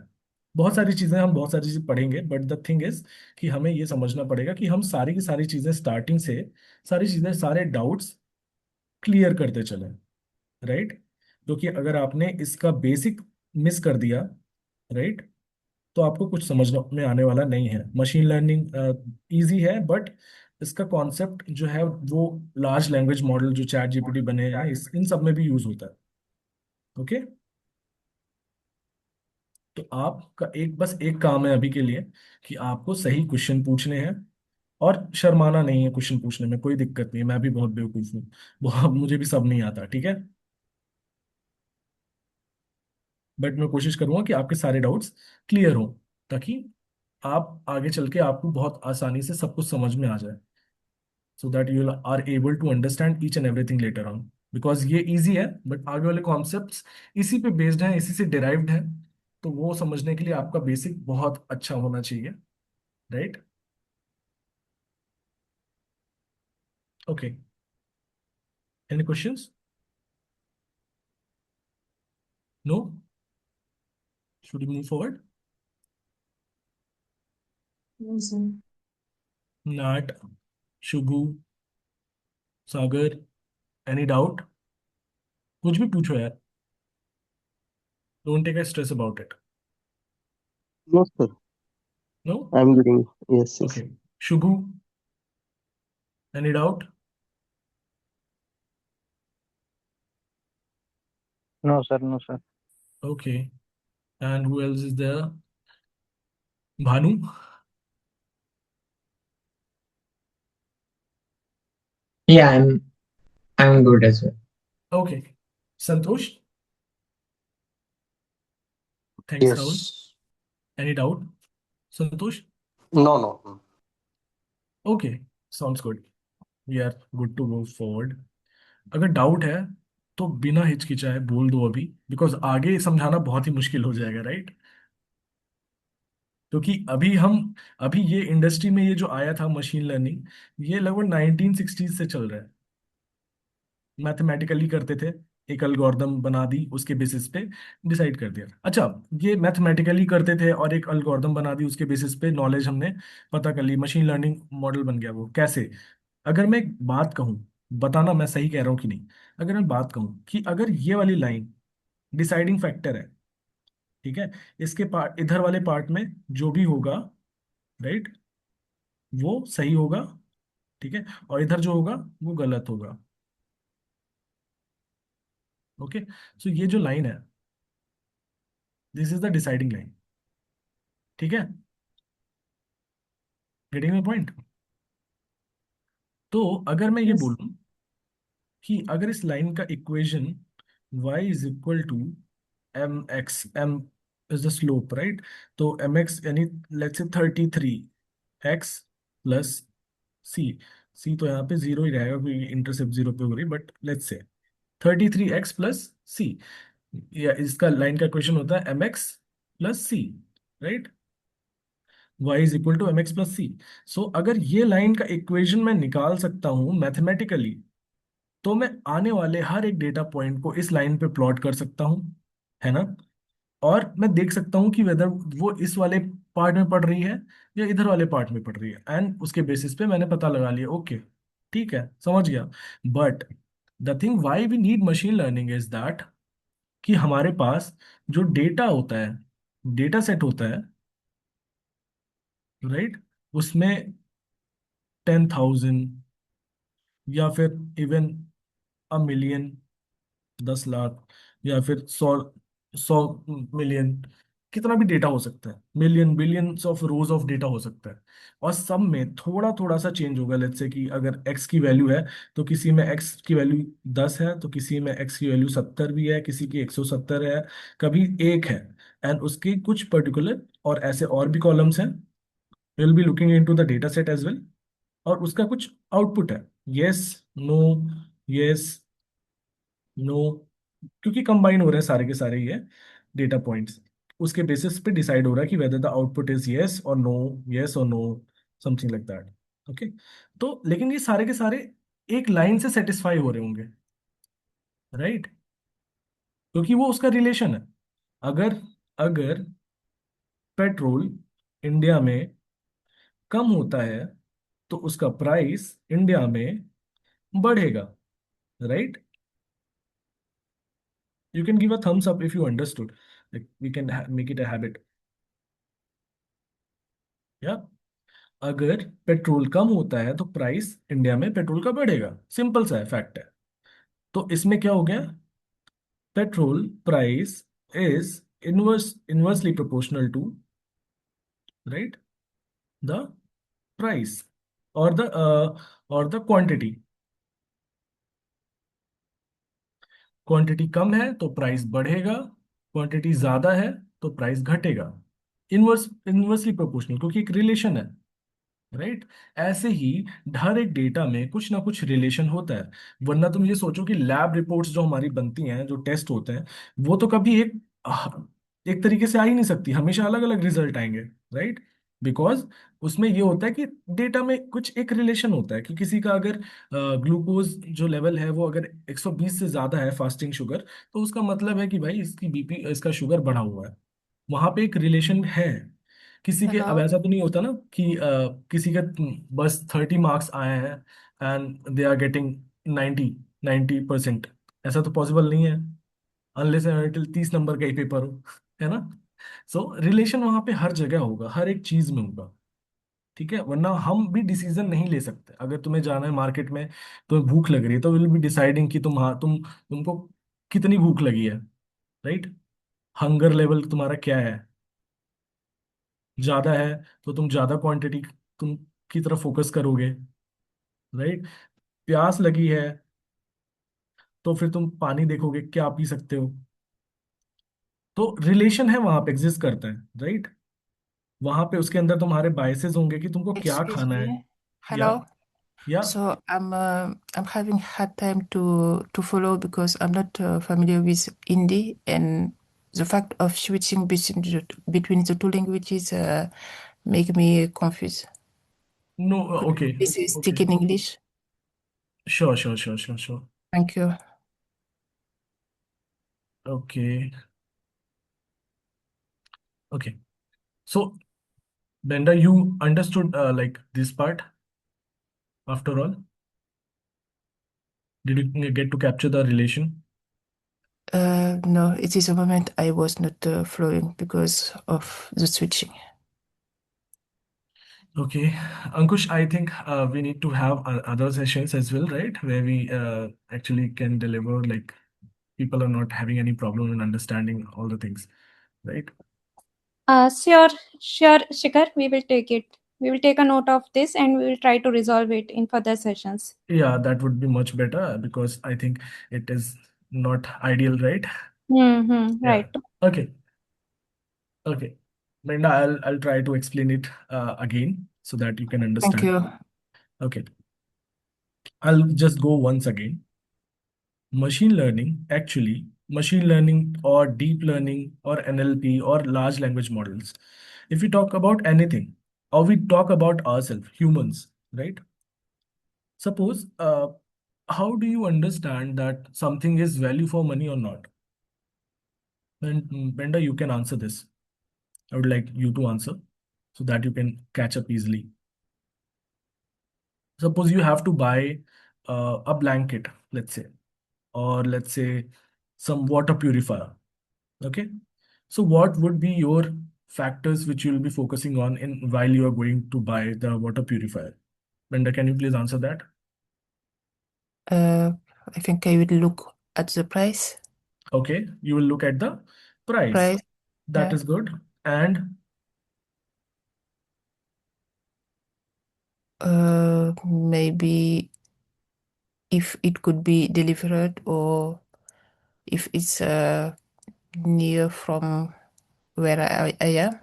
बहुत सारी चीजें, हम बहुत सारी चीजें पढ़ेंगे, बट द थिंग इज कि हमें ये समझना पड़ेगा कि हम सारी की सारी चीजें स्टार्टिंग से, सारी चीजें, सारे डाउट्स क्लियर करते चलें, राइट। क्योंकि अगर आपने इसका बेसिक मिस कर दिया, राइट, तो आपको कुछ समझ में आने वाला नहीं है। मशीन लर्निंग इजी है बट इसका कॉन्सेप्ट जो है वो लार्ज लैंग्वेज मॉडल जो चैट जीपीटी बने हैं इन सब में भी यूज होता है। ओके, तो आपका बस एक काम है अभी के लिए कि आपको सही क्वेश्चन पूछने हैं, और शर्माना नहीं है क्वेश्चन पूछने में, कोई दिक्कत नहीं है, मैं भी बहुत बेवकूफ हूँ, बहुत मुझे भी सब नहीं आता, ठीक है। बट मैं कोशिश करूंगा कि आपके सारे डाउट्स क्लियर हो, ताकि आप आगे चल के आपको बहुत आसानी से सब कुछ समझ में आ जाए, so that you are able to understand each and everything later on, because ये easy है बट आगे वाले कॉन्सेप्ट्स इसी पे बेस्ड हैं, इसी से डिराइव्ड है, तो वो समझने के लिए आपका बेसिक बहुत अच्छा होना चाहिए, right. Okay, any questions? No, should we move forward? No, sir. नाट, शुभू, सागर, एनी डाउट? कुछ भी पूछो यार, don't take a stress about it. No, sir. No, I'm getting. Yes, yes. Okay. Shubhu, any doubt? No, sir. No, sir. Okay, and who else is there? Bhanu? Yeah, I'm good as well. Okay, Santosh? Thanks Rahul. Yes. Any doubt Santosh? No, no. Okay, sounds good, we are good to move forward. अगर doubt है तो बिना हिचकिचाए बोल दो अभी, because आगे समझाना बहुत ही मुश्किल हो जाएगा, राइट। क्योंकि अभी ये इंडस्ट्री में ये जो आया था मशीन लर्निंग, ये लगभग 1960s से चल रहा है। मैथमेटिकली करते थे, एक एल्गोरिदम बना दी, उसके बेसिस पे डिसाइड कर दिया। अच्छा, ये मैथमेटिकली करते थे और एक एल्गोरिदम बना दी, उसके बेसिस पे नॉलेज हमने पता कर ली, मशीन लर्निंग मॉडल बन गया। वो कैसे? अगर मैं एक बात कहूँ, बताना मैं सही कह रहा हूँ कि नहीं, अगर मैं बात कहूँ कि अगर ये वाली लाइन डिसाइडिंग फैक्टर है, ठीक है, इसके पार्ट, इधर वाले पार्ट में जो भी होगा, राइट, वो सही होगा, ठीक है, और इधर जो होगा वो गलत होगा। ओके, सो ये जो लाइन है, this is the deciding line, ठीक है, गेटिंग माई पॉइंट। तो अगर मैं ये Yes. बोलूं कि अगर इस लाइन का equation y is equal to m x, m is the slope, right, तो एम एक्स यानी लेट्स से 33 एक्स प्लस सी, सी तो यहाँ पे जीरो ही रहेगा, कोई इंटरसेप्ट जीरो पे हो रही, but let's say 33x plus सी, या इसका लाइन का क्वेश्चन होता है mx plus C, right? y is equal to mx plus C. So अगर ये लाइन का इक्वेशन मैं निकाल सकता हूँ मैथमेटिकली, तो मैं आने वाले हर एक डेटा पॉइंट को इस लाइन पे प्लॉट कर सकता हूँ, है ना? और मैं देख सकता हूँ कि वेदर वो इस वाले पार्ट में पड़ रही है या इधर वाले पार्ट में पड़ रही है, एंड उसके बेसिस पे मैंने पता लगा लिया, ओके ठीक है, समझ गया। But the thing why we need machine learning is that कि हमारे पास जो डेटा होता है, डेटा सेट होता है, राइट, उसमें 10,000 या फिर इवन अ मिलियन, 10 लाख, या फिर 100 मिलियन, कितना भी डेटा हो सकता है, million billions of rose of data हो सकता है, और सब में थोड़ा थोड़ा सा चेंज होगा। लेट्स से कि अगर एक्स की वैल्यू है, तो किसी में एक्स की वैल्यू 10 है, तो किसी में एक्स की वैल्यू 70 भी है, किसी की 170 है, कभी एक है, एंड उसके कुछ पर्टिकुलर और ऐसे और भी कॉलम्स हैं। Will be looking into the data set as well, और उसका कुछ आउटपुट है, यस, नो, यस, नो, क्योंकि कंबाइन हो रहे हैं सारे के सारे ये डेटा पॉइंट्स, उसके बेसिस पे डिसाइड हो रहा है कि whether the output is yes और नो, यस और no, something like that. Okay, तो लेकिन ये सारे के सारे एक लाइन से सेटिस्फाई हो रहे होंगे, राइट? क्योंकि वो उसका रिलेशन है। अगर अगर पेट्रोल इंडिया में कम होता है, तो उसका प्राइस इंडिया में बढ़ेगा, right? You can give a thumbs up if you understood. Like we can make it a habit. या अगर पेट्रोल कम होता है, तो प्राइस इंडिया में पेट्रोल का बढ़ेगा, सिंपल सा है, फैक्ट है। तो इसमें क्या हो गया? Petrol price is inversely proportional to, right, the price और द क्वांटिटी। क्वांटिटी कम है तो प्राइस बढ़ेगा, क्वांटिटी ज्यादा है तो प्राइस घटेगा। इनवर्सली प्रोपोर्शनल, क्योंकि एक रिलेशन है, राइट? ऐसे ही हर एक डेटा में कुछ ना कुछ रिलेशन होता है, वरना तुम ये सोचो कि लैब रिपोर्ट्स जो हमारी बनती हैं, जो टेस्ट होते हैं, वो तो कभी एक तरीके से आ ही नहीं सकती, हमेशा अलग अलग रिजल्ट आएंगे, राइट? बिकॉज उसमें ये होता है कि डेटा में कुछ एक रिलेशन होता है कि किसी का अगर ग्लूकोज जो लेवल है वो अगर 120 से ज्यादा है, फास्टिंग शुगर, तो उसका मतलब है कि भाई इसकी बीपी, इसका शुगर बढ़ा हुआ है, वहां पे एक रिलेशन है। किसी के, अब हेलो। ऐसा तो नहीं होता ना कि किसी के बस 30 मार्क्स आए हैं एंड दे आर गेटिंग 90%। ऐसा तो पॉसिबल नहीं है, अनलेस एंड अनटिल 30 नंबर का ही पेपर हो, है ना? सो रिलेशन वहां पे हर जगह होगा, हर एक चीज में होगा, ठीक है? वरना हम भी डिसीजन नहीं ले सकते। अगर तुम्हें जाना है मार्केट में, तुम्हें भूख लग रही है, तो विल बी डिसाइडिंग कि तुमको कितनी भूख लगी है, राइट? हंगर लेवल तुम्हारा क्या है, ज्यादा है तो तुम ज्यादा क्वांटिटी तुम की तरफ फोकस करोगे, राइट? प्यास लगी है तो फिर तुम पानी देखोगे क्या पी सकते हो। तो रिलेशन है, वहां पे एग्जिस्ट करता है, राइट? वहां पे उसके अंदर तुम्हारे बायसेस होंगे कि तुमको क्या Excuse खाना है, me. या Hello. या So I'm having hard time to follow because I'm not familiar with Hindi, and the fact of switching between the two languages make me confused. No, Could you okay, please okay, speak in English? Sure sure sure sure sure, Thank you. Okay, okay. So Brenda, you understood like this part after all? Did you get to capture the relation? No, it is a moment I was not flowing because of the switching. Okay, Ankush, I think we need to have other sessions as well, right? Where we actually can deliver, like, people are not having any problem in understanding all the things, right? Sure, sure, Shikhar, we will take it. We will take a note of this and we will try to resolve it in further sessions. Yeah, that would be much better because I think it is not ideal, right? Mm-hmm, Yeah. right. Okay. Okay. Brenda, I'll try to explain it again so that you can Thank understand. you. Okay. I'll just go once again. Machine learning, actually, machine learning or deep learning or NLP or large language models. If we talk about anything, or we talk about ourselves, humans, right? Suppose, how do you understand that something is value for money or not? And Benda, you can answer this. I would like you to answer so that you can catch up easily. Suppose you have to buy a blanket, let's say, or let's say some water purifier. Okay. So what would be your factors which you'll be focusing on in while you are going to buy the water purifier? Brenda, can you please answer that? I think I will look at the price. Okay, you will look at the price. Price. That Yeah. is good. And Maybe if it could be delivered or if it's near from where I am.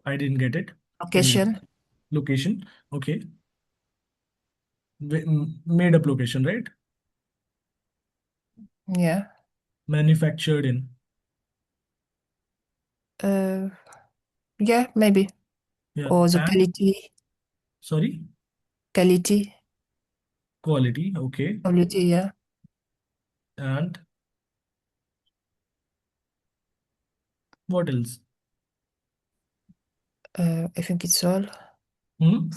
I didn't get it. Can you Location. location? Okay. Made up location, right? Yeah. Manufactured in. Uh, yeah, maybe. Yeah. Or the And quality. sorry, Quality. quality. Okay. Quality, yeah. And what else? I think it's all. Hmm?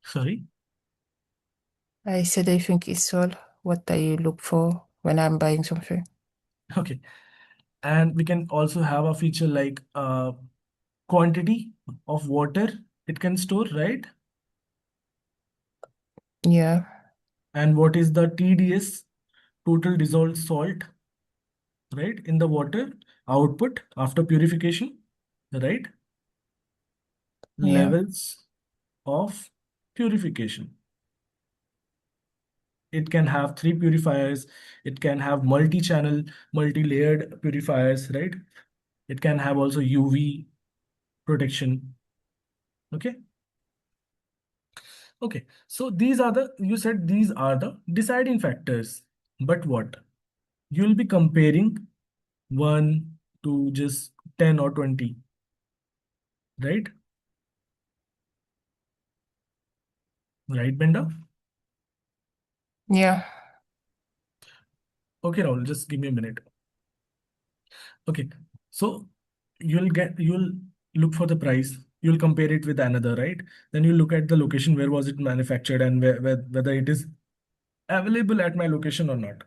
Sorry. I said I think it's all what I look for when I'm buying something. Okay. And we can also have a feature like quantity of water it can store, right? Yeah. And what is the TDS, total dissolved salt, right, in the water output after purification, right? Yeah. Levels of purification. It can have three purifiers. It can have multi-channel, multi-layered purifiers, right? It can have also UV protection. Okay. Okay. So these are the, you said these are the deciding factors. But what? You'll be comparing one to just 10 or 20, right? Right, Benda? Yeah. Okay, Rahul, just give me a minute. Okay, so you'll look for the price, you'll compare it with another, right? Then you look at the location, where was it manufactured, and whether it is available at my location or not.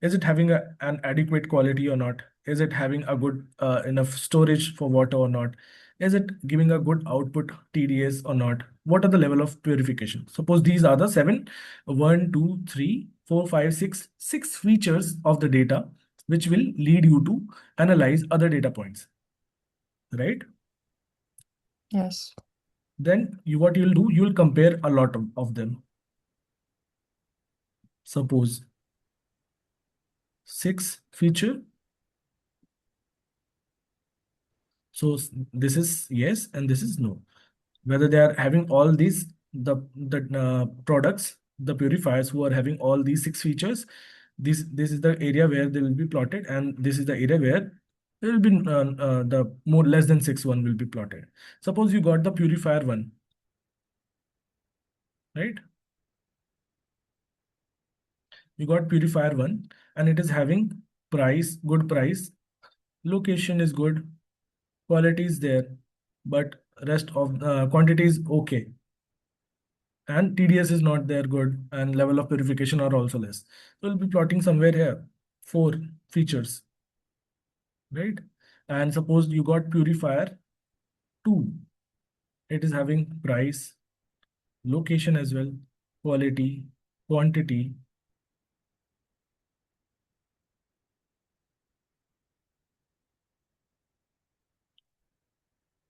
Is it having an adequate quality or not? Is it having a good enough storage for water or not? Is it giving a good output TDS or not? What are the level of purification? Suppose these are the seven, one, two, three, four, five, six features of the data, which will lead you to analyze other data points, right? Yes. Then what you'll do, you'll compare a lot of them. Suppose six feature. So this is yes and this is no. Whether they are having all these, the products, the purifiers who are having all these six features, this is the area where they will be plotted, and this is the area where there will be the more less than six one will be plotted. Suppose you got the purifier one, right? You got purifier one, and it is having price, good price, location is good, quality is there, but rest of quantity is okay, and TDS is not there good, and level of purification are also less. So we'll be plotting somewhere here, four features, right? And suppose you got purifier 2. It is having price, location as well, quality, quantity.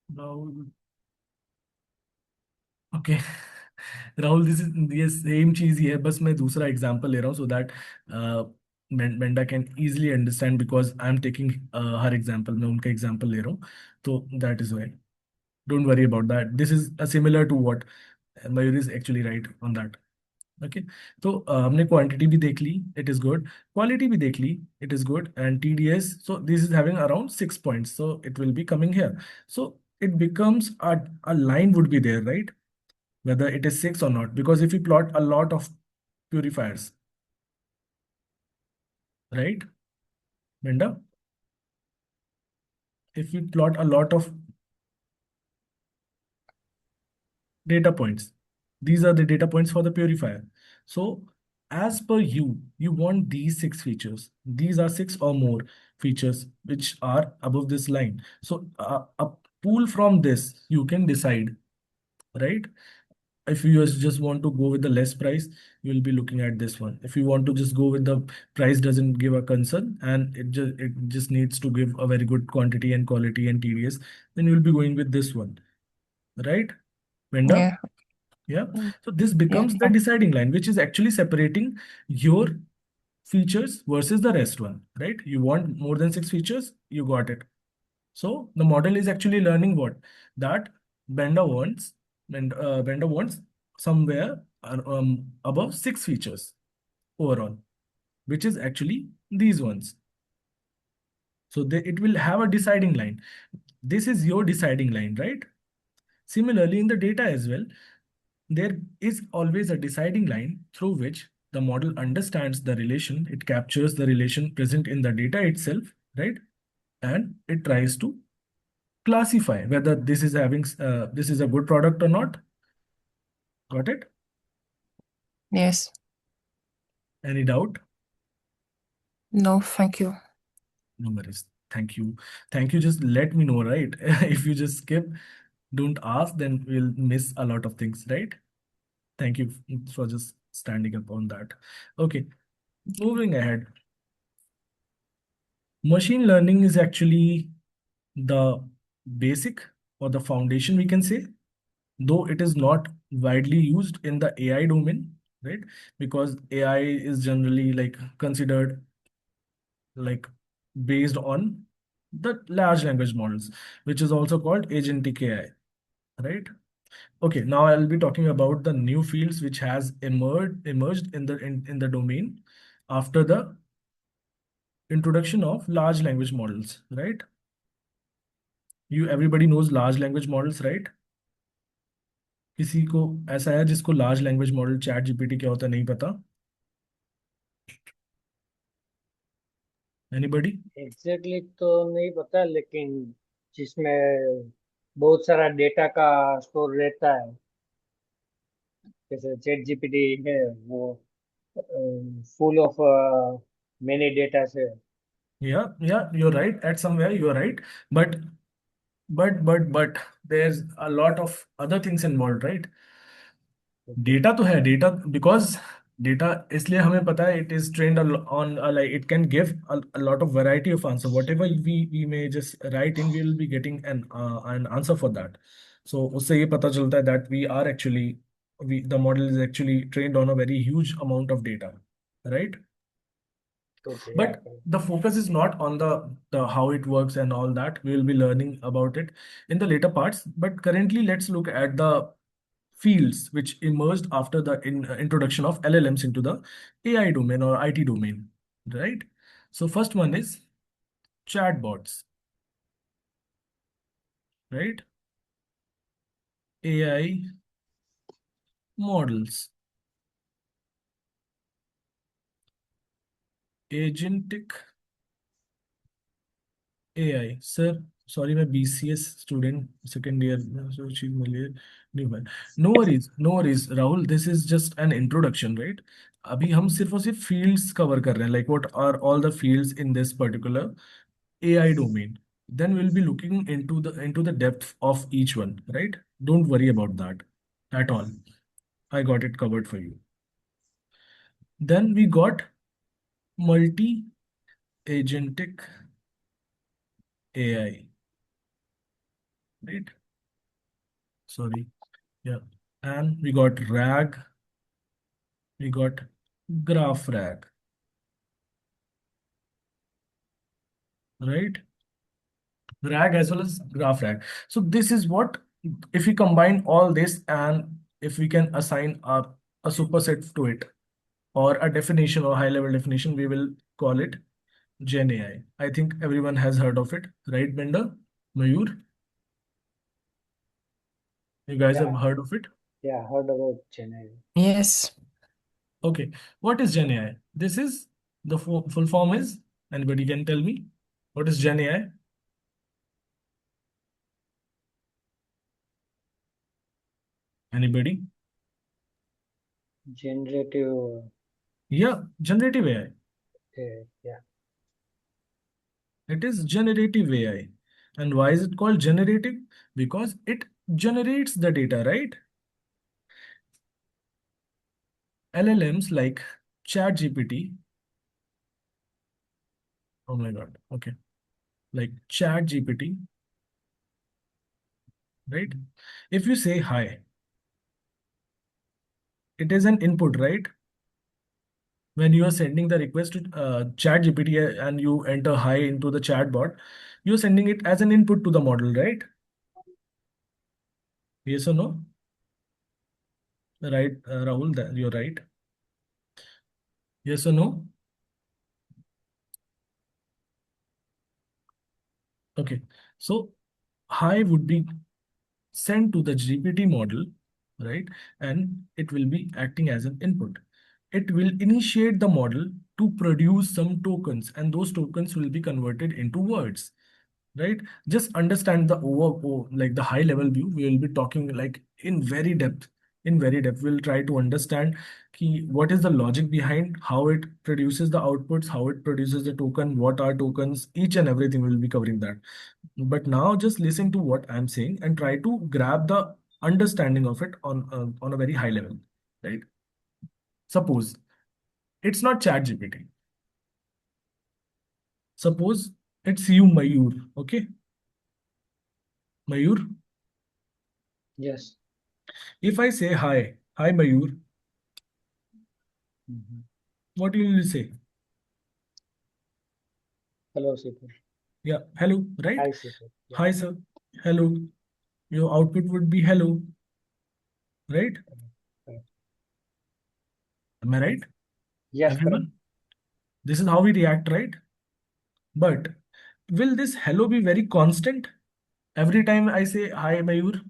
Now, okay. Rahul, this is ये same चीज ही है, बस मैं दूसरा example ले रहा हूँ so that Brenda can easily understand, because I am taking her example, मैं उनका एग्जांपल ले रहा हूँ, तो that is why. Don't worry about that. This is similar to what Mayur is actually right on that. Okay, तो हमने quantity भी देख ली, it is good. Quality भी देख ली, it is good. And TDS, so this is having around 6 points, so it will be coming here. So it becomes a line would be there, right? Whether it is 6 or not, because if you plot a lot of purifiers, right, Brenda? If you plot a lot of data points, these are the data points for the purifier. So as per you, you want these 6 features. These are 6 or more features which are above this line. So a pool from this, you can decide, right? If you just want to go with the less price, you will be looking at this one. If you want to just go with the price doesn't give a concern and it just needs to give a very good quantity and quality and TDS, then you'll be going with this one, right? Venda? Yeah. Yeah. Mm. So this Yeah. becomes the deciding line, which is actually separating your features versus the rest one, right? You want more than 6 features, you got it. So the model is actually learning what? That Benda wants, Benda wants somewhere above 6 features overall, which is actually these ones. So it will have a deciding line. This is your deciding line, right? Similarly, in the data as well, there is always a deciding line through which the model understands the relation, it captures the relation present in the data itself, right? And it tries to classify whether this is a good product or not. Got it? Yes. Any doubt? No, thank you. No worries. Thank you. Thank you. Just let me know, right? If you just skip, don't ask, then we'll miss a lot of things, right? Thank you for just standing up on that. Okay, moving ahead. Machine learning is actually the basic or the foundation, we can say, though it is not widely used in the AI domain, right? Because AI is generally like considered like based on the large language models, which is also called agentic AI, right? Okay, now I'll be talking about the new fields which has emerged in the domain after the introduction of large language models, right? Everybody knows large language models, right? किसी को ऐसा है जिसको large language model chat GPT क्या होता है नहीं पता? एनीबॉडी? एग्जैक्टली तो नहीं पता, लेकिन जिसमें बहुत सारा डेटा का स्टोर रहता है, जैसे चैट जीपीटी है, वो फुल ऑफ मेनी डेटा से। Yeah, you're right. At somewhere you're right, but but there's a lot of other things involved, right? Data तो है डेटा बिकॉज डेटा इसलिए हमें पता है it is trend on like it can give a lot of variety of answer whatever we may just write in we will be getting an answer for that. So उससे ये पता चलता है that we are actually the model is actually trained on a very huge amount of data, right? Okay, या But the focus is not on the how it works and all that. We will be learning about it in the later parts. But currently, let's look at the fields which emerged after the introduction of LLMs into the AI domain or IT domain, right? So first one is chatbots, right? AI models, agentic AI. Sir, sorry, मैं BCS student, second year, so she's new man. No worries, no worries, Rahul. This is just an introduction, right? अभी हम सिर्फ और सिर्फ fields cover कर रहे हैं, like what are all the fields in this particular AI domain. Then we'll be looking into the depth of each one, right? Don't worry about that at all. I got it covered for you. Then we got multi-agentic AI, right? Sorry. Yeah. And we got RAG, we got graph RAG, right? RAG as well as graph RAG. So this is what if we combine all this and if we can assign a superset to it or a definition or high level definition, we will call it Gen AI. I think everyone has heard of it, right, Bender? Mayur, you guys have Yeah, heard of it? yeah, heard about Chennai. Yes. Okay, what is Gen AI? This is the full form is, anybody can tell me what is Gen AI? Anybody? Generative, Yeah, generative AI. yeah, It is generative AI. And why is it called generative? Because it generates the data, right? LLMs like ChatGPT. Oh my God. Okay. Like ChatGPT, right? If you say hi, it is an input, right? When you are sending the request to ChatGPT and you enter hi into the chatbot, you're sending it as an input to the model, right? Yes or no? Right, Rahul, you're right. Yes or no? Okay. So hi would be sent to the GPT model, right? And it will be acting as an input. It will initiate the model to produce some tokens, and those tokens will be converted into words, right? Just understand the like the high level view. We will be talking like in very depth. In very depth, we'll try to understand what is the logic behind how it produces the outputs, how it produces the token, what are tokens, each and everything we'll be covering that. But now just listen to what I'm saying and try to grab the understanding of it on a very high level, right? Suppose it's not chat GPT. Suppose it's you, Mayur. Okay, Mayur. yes. If I say hi Mayur, Mhm. what will you say? Hello, Siddhu. Yeah, hello, right? Hi, Siddhu. Yeah, Hi, sir. Hello. Your output would be hello, right? correct, correct. Am I right? Yes, correct. Everyone? This is how we react, right? But will this hello be very constant? Every time I say hi, Mayur,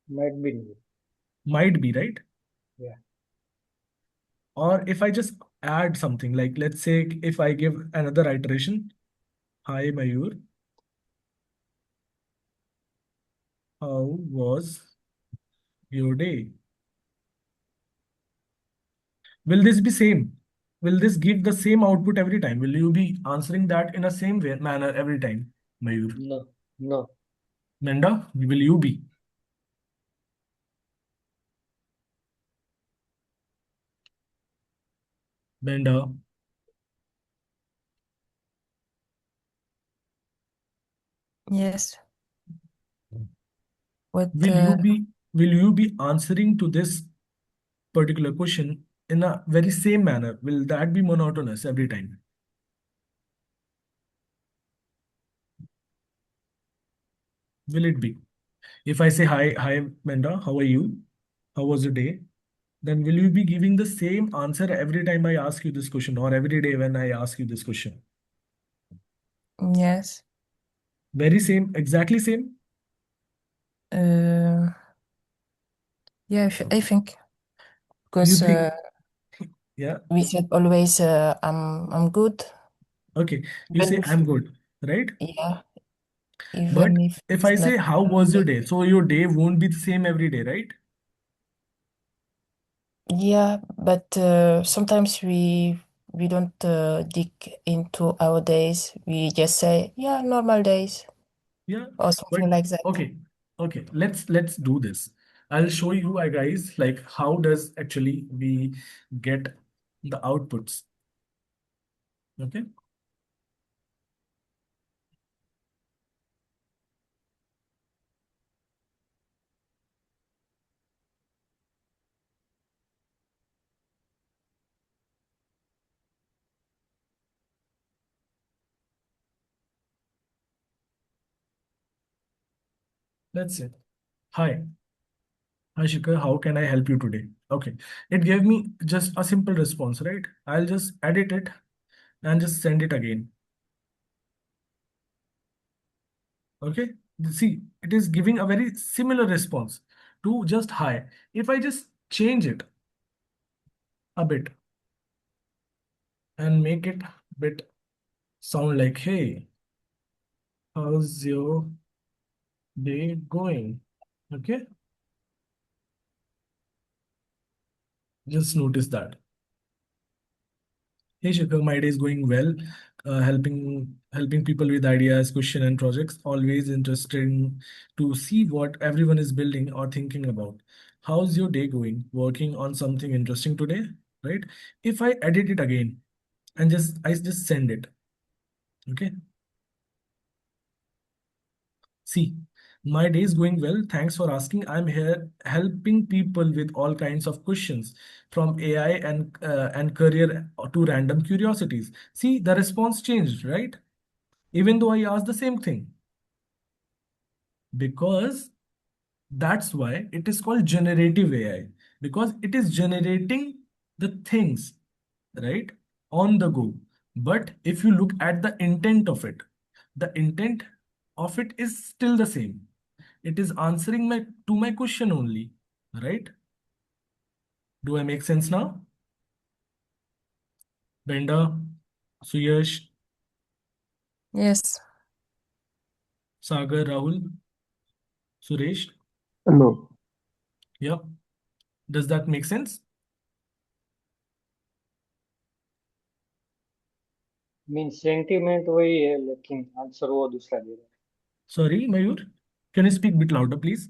Might be new. might be, right? Yeah, Or if I just add something, like let's say if I give another iteration, hi, Mayur, how was your day? Will this be same? Will this give the same output every time? Will you be answering that in a same way, manner every time, Mayur? no, no. Menda, will you be? Menda, Yes. What? will you be will you be answering to this particular question in a very same manner? Will that be monotonous every time? Will it be? If I say hi Menda, how are you? How was your day? Then will you be giving the same answer every time I ask you this question or every day when I ask you this question? Yes. Very same, exactly same? Uh, yeah, I think You because think? Yeah. we said always I'm good. Okay. You Even say if I'm good, right? yeah, But even if if I it's not say how was your day? So your day won't be the same every day, right? yeah, but sometimes we don't dig into our days. We just say yeah, normal days Yeah. or But something like that. okay. Okay. Let's do this. I'll show you guys like how does actually we get the outputs. Okay. Let's say, hi, hi Shikhar, how can I help you today? Okay, it gave me just a simple response, right? I'll just edit it and just send it again. Okay, see, it is giving a very similar response to just hi. If I just change it a bit and make it a bit sound like, hey, how's your day going? Okay, just notice that. Hey Shikhar, my day is going well. Helping people with ideas, question and projects. Always interesting to see what everyone is building or thinking about. How's your day going? Working on something interesting today, right? If I edit it again and I just send it, okay? See, my day is going well. Thanks for asking. I'm here helping people with all kinds of questions, from AI and career to random curiosities. See, the response changed, right? Even though I asked the same thing, because that's why it is called generative AI, because it is generating the things, right, on the go. But if you look at the intent of it, the intent of it is still the same. It is answering my question only, right? Do I make sense now? Brenda, Suyash, Yes. Sagar, Rahul, Suresh. No. Yeah. Does that make sense? Mean sentiment वही है लेकिन answer वो दूसरा दे रहा है. Sorry, Mayur. Can you speak a bit louder, please?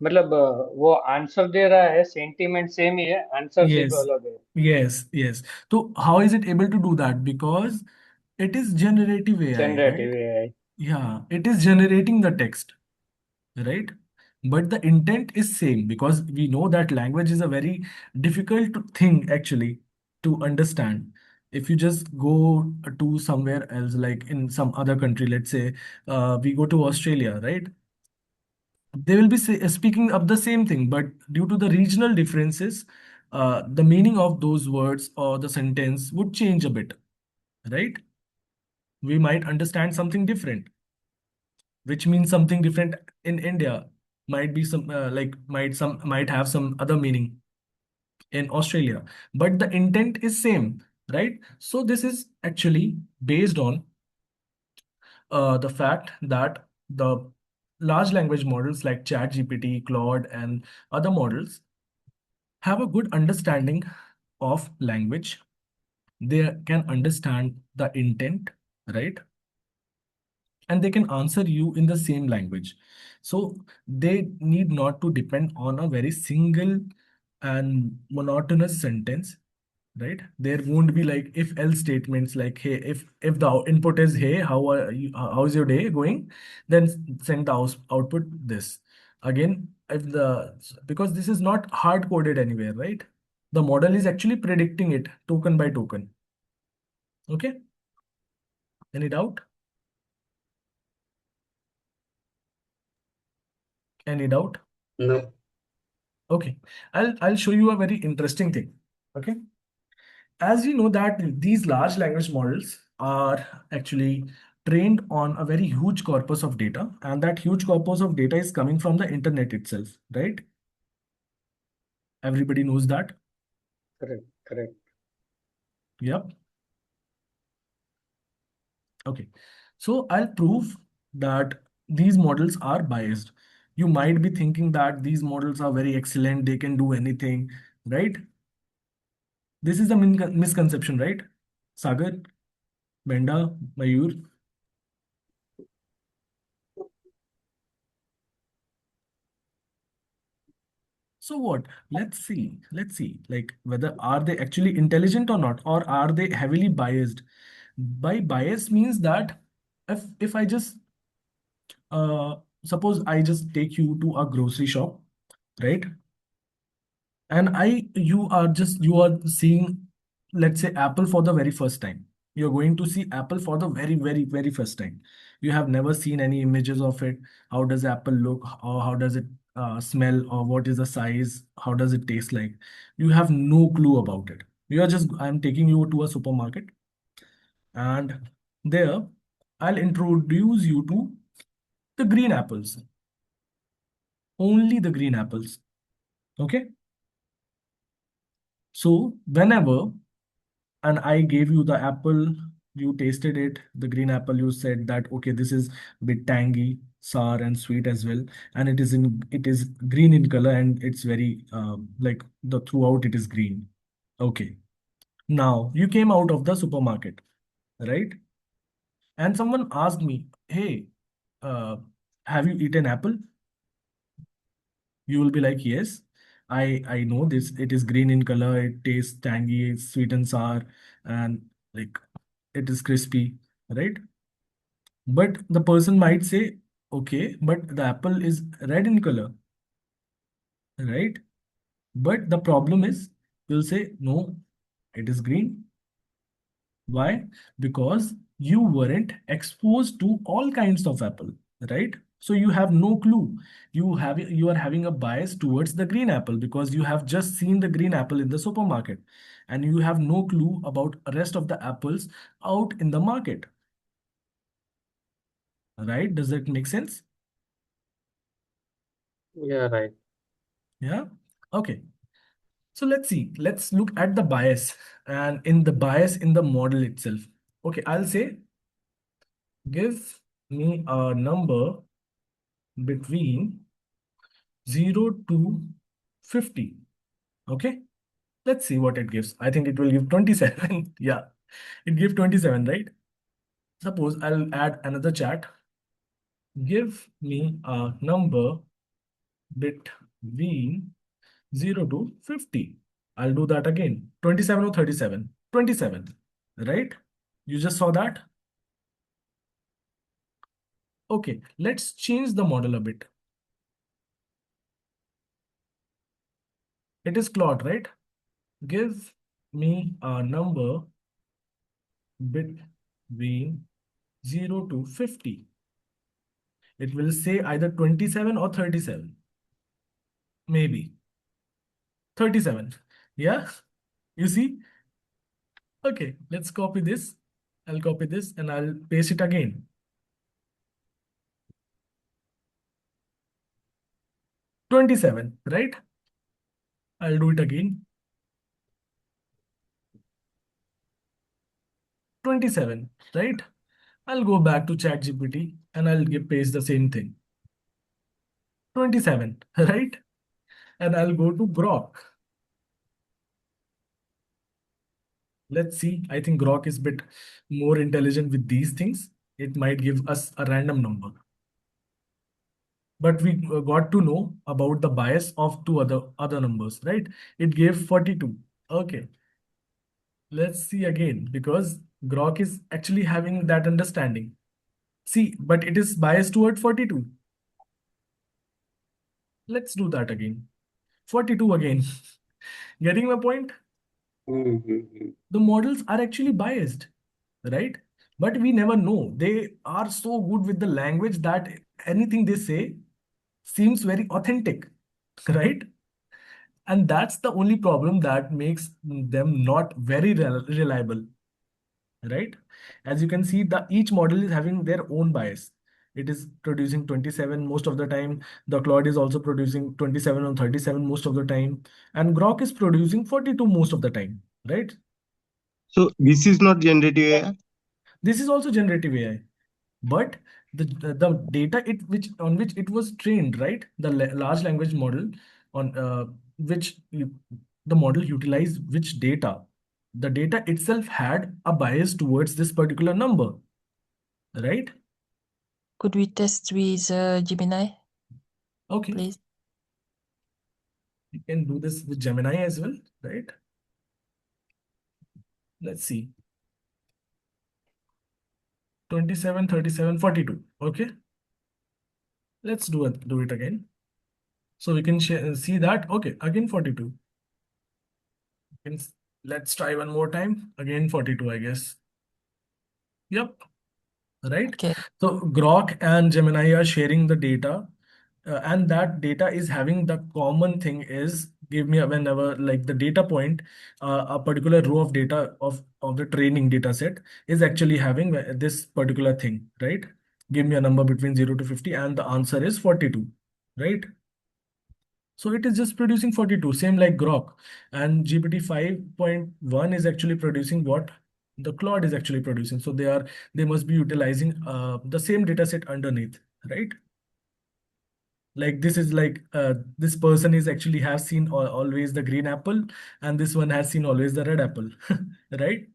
मतलब वो answer दे रहा है, सेंटिमेंट सेम ही है, आंसर सिर्फ Yes, अलग है. yes, yes. So how is it able to do that? Because it is generative AI, right? Generative है. Yeah, it is generating the text, right? But the intent is same, because we know that language is a very difficult thing actually to understand. If you just go to somewhere else, like in some other country, let's say we go to Australia, right? They will be speaking of the same thing, but due to the regional differences, the meaning of those words or the sentence would change a bit, right? We might understand something different, which means something different in India might be some might have some other meaning in Australia, but the intent is same, right? So this is actually based on the fact that the large language models like ChatGPT, Claude, and other models have a good understanding of language. They can understand the intent, right? And they can answer you in the same language. So they need not to depend on a very single and monotonous sentence, right? There won't be like if else statements like, hey, if the input is, hey, how's your day going, then send the output this. Again, if the because this is not hard coded anywhere, right? The model is actually predicting it token by token. Okay, any doubt? Any doubt? No. Okay, I'll show you a very interesting thing. Okay, as you know that these large language models are actually trained on a very huge corpus of data, and that huge corpus of data is coming from the internet itself, right? Everybody knows that. Correct correct. Yep. Okay, so I'll prove that these models are biased. You might be thinking that these models are very excellent, they can do anything, right? This is the misconception, right? Sagar, Benda, Mayur. So what? Let's see, like whether are they actually intelligent or not, or are they heavily biased? By bias means that if I just uh suppose I just take you to a grocery shop, right? And you are seeing, let's say, Apple for the very first time. You're going to see apple for the very, very, very first time. You have never seen any images of it. How does apple look, or how does it smell, or what is the size, how does it taste like? You have no clue about it. You are just, I'm taking you to a supermarket, and there I'll introduce you to the green apples, only the green apples. Okay. So whenever, and I gave you the apple, you tasted it, the green apple, you said that, okay, this is a bit tangy, sour and sweet as well. And it is green in color, and it's very, like the throughout it is green. Okay. Now you came out of the supermarket, right? And someone asked me, hey, uh, have you eaten apple? You will be like, yes, I know this. It is green in color. It tastes tangy, it's sweet and sour, and like it is crispy, right? But the person might say, okay, but the apple is red in color, right? But the problem is, you'll say, no, it is green. Why? Because you weren't exposed to all kinds of apple, right? So you have no clue. You are having a bias towards the green apple because you have just seen the green apple in the supermarket, and you have no clue about rest of the apples out in the market, right? Does that make sense? Yeah, right. Yeah. Okay. So let's see. Let's look at the bias, and in the bias in the model itself. Okay, I'll say, give me a number between 0 to 50. Okay, let's see what it gives. I think it will give 27. Yeah, it gives 27, right? Suppose I'll add another chat. Give me a number between 0 to 50. I'll do that again. 27 or 37? 27, right? You just saw that? Okay, let's change the model a bit. It is Claude, right? Give me a number between 0 to 50. It will say either 27 or 37. Maybe 37. Yeah, you see? Okay, let's copy this. I'll copy this and I'll paste it again. 27, right? I'll do it again. 27, right? I'll go back to ChatGPT and I'll paste the same thing. 27, right? And I'll go to Grok. Let's see. I think Grok is a bit more intelligent with these things. It might give us a random number. But we got to know about the bias of two other numbers, right? It gave 42. Okay, let's see again, because Grok is actually having that understanding. See, but it is biased toward 42. Let's do that again. 42 again. Getting my point? Mm-hmm. The models are actually biased, right? But we never know. They are so good with the language that anything they say seems very authentic, right? And that's the only problem that makes them not very reliable, right? As you can see, the each model is having their own bias. It is producing 27 most of the time. The Claude is also producing 27 or 37 most of the time. And Grok is producing 42 most of the time, right? So this is not generative AI. This is also generative AI. But the data which it was trained, right? The large language model on the model utilized which data. The data itself had a bias towards this particular number, right? Could we test with Gemini, Okay, please? you can do this with Gemini as well, right? Let's see. 27, 37, 42. Okay, let's do it again. So we can see that, okay, again 42. Let's try one more time. Again 42, I guess. Yep. Right? Okay. So Grok and Gemini are sharing the data, and that data is having the common thing is give me whenever like the data point, a particular row of data of the training data set is actually having this particular thing, right? Give me a number between 0 to 50 and the answer is 42, right? So it is just producing 42, same like Grok. And GPT 5.1 is actually producing what the Claude is actually producing. So they must be utilizing the same data set underneath, right? Like this is like this person is actually has seen always the green apple, and this one has seen always the red apple, right?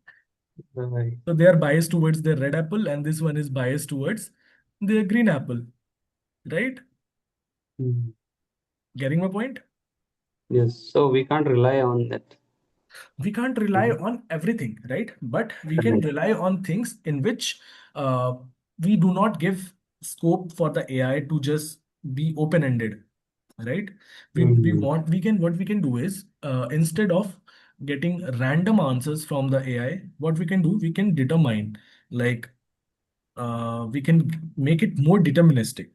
Right. So they are biased towards the red apple, and this one is biased towards the green apple, right? Mm. Getting my point? Yes. So we can't rely on that. We can't rely on everything, right? But we can Right. rely on things in which uh, we do not give scope for the AI to just be open-ended, right? We Mm. want we can what we can do is instead of getting random answers from the AI, what we can do, we can determine like we can make it more deterministic,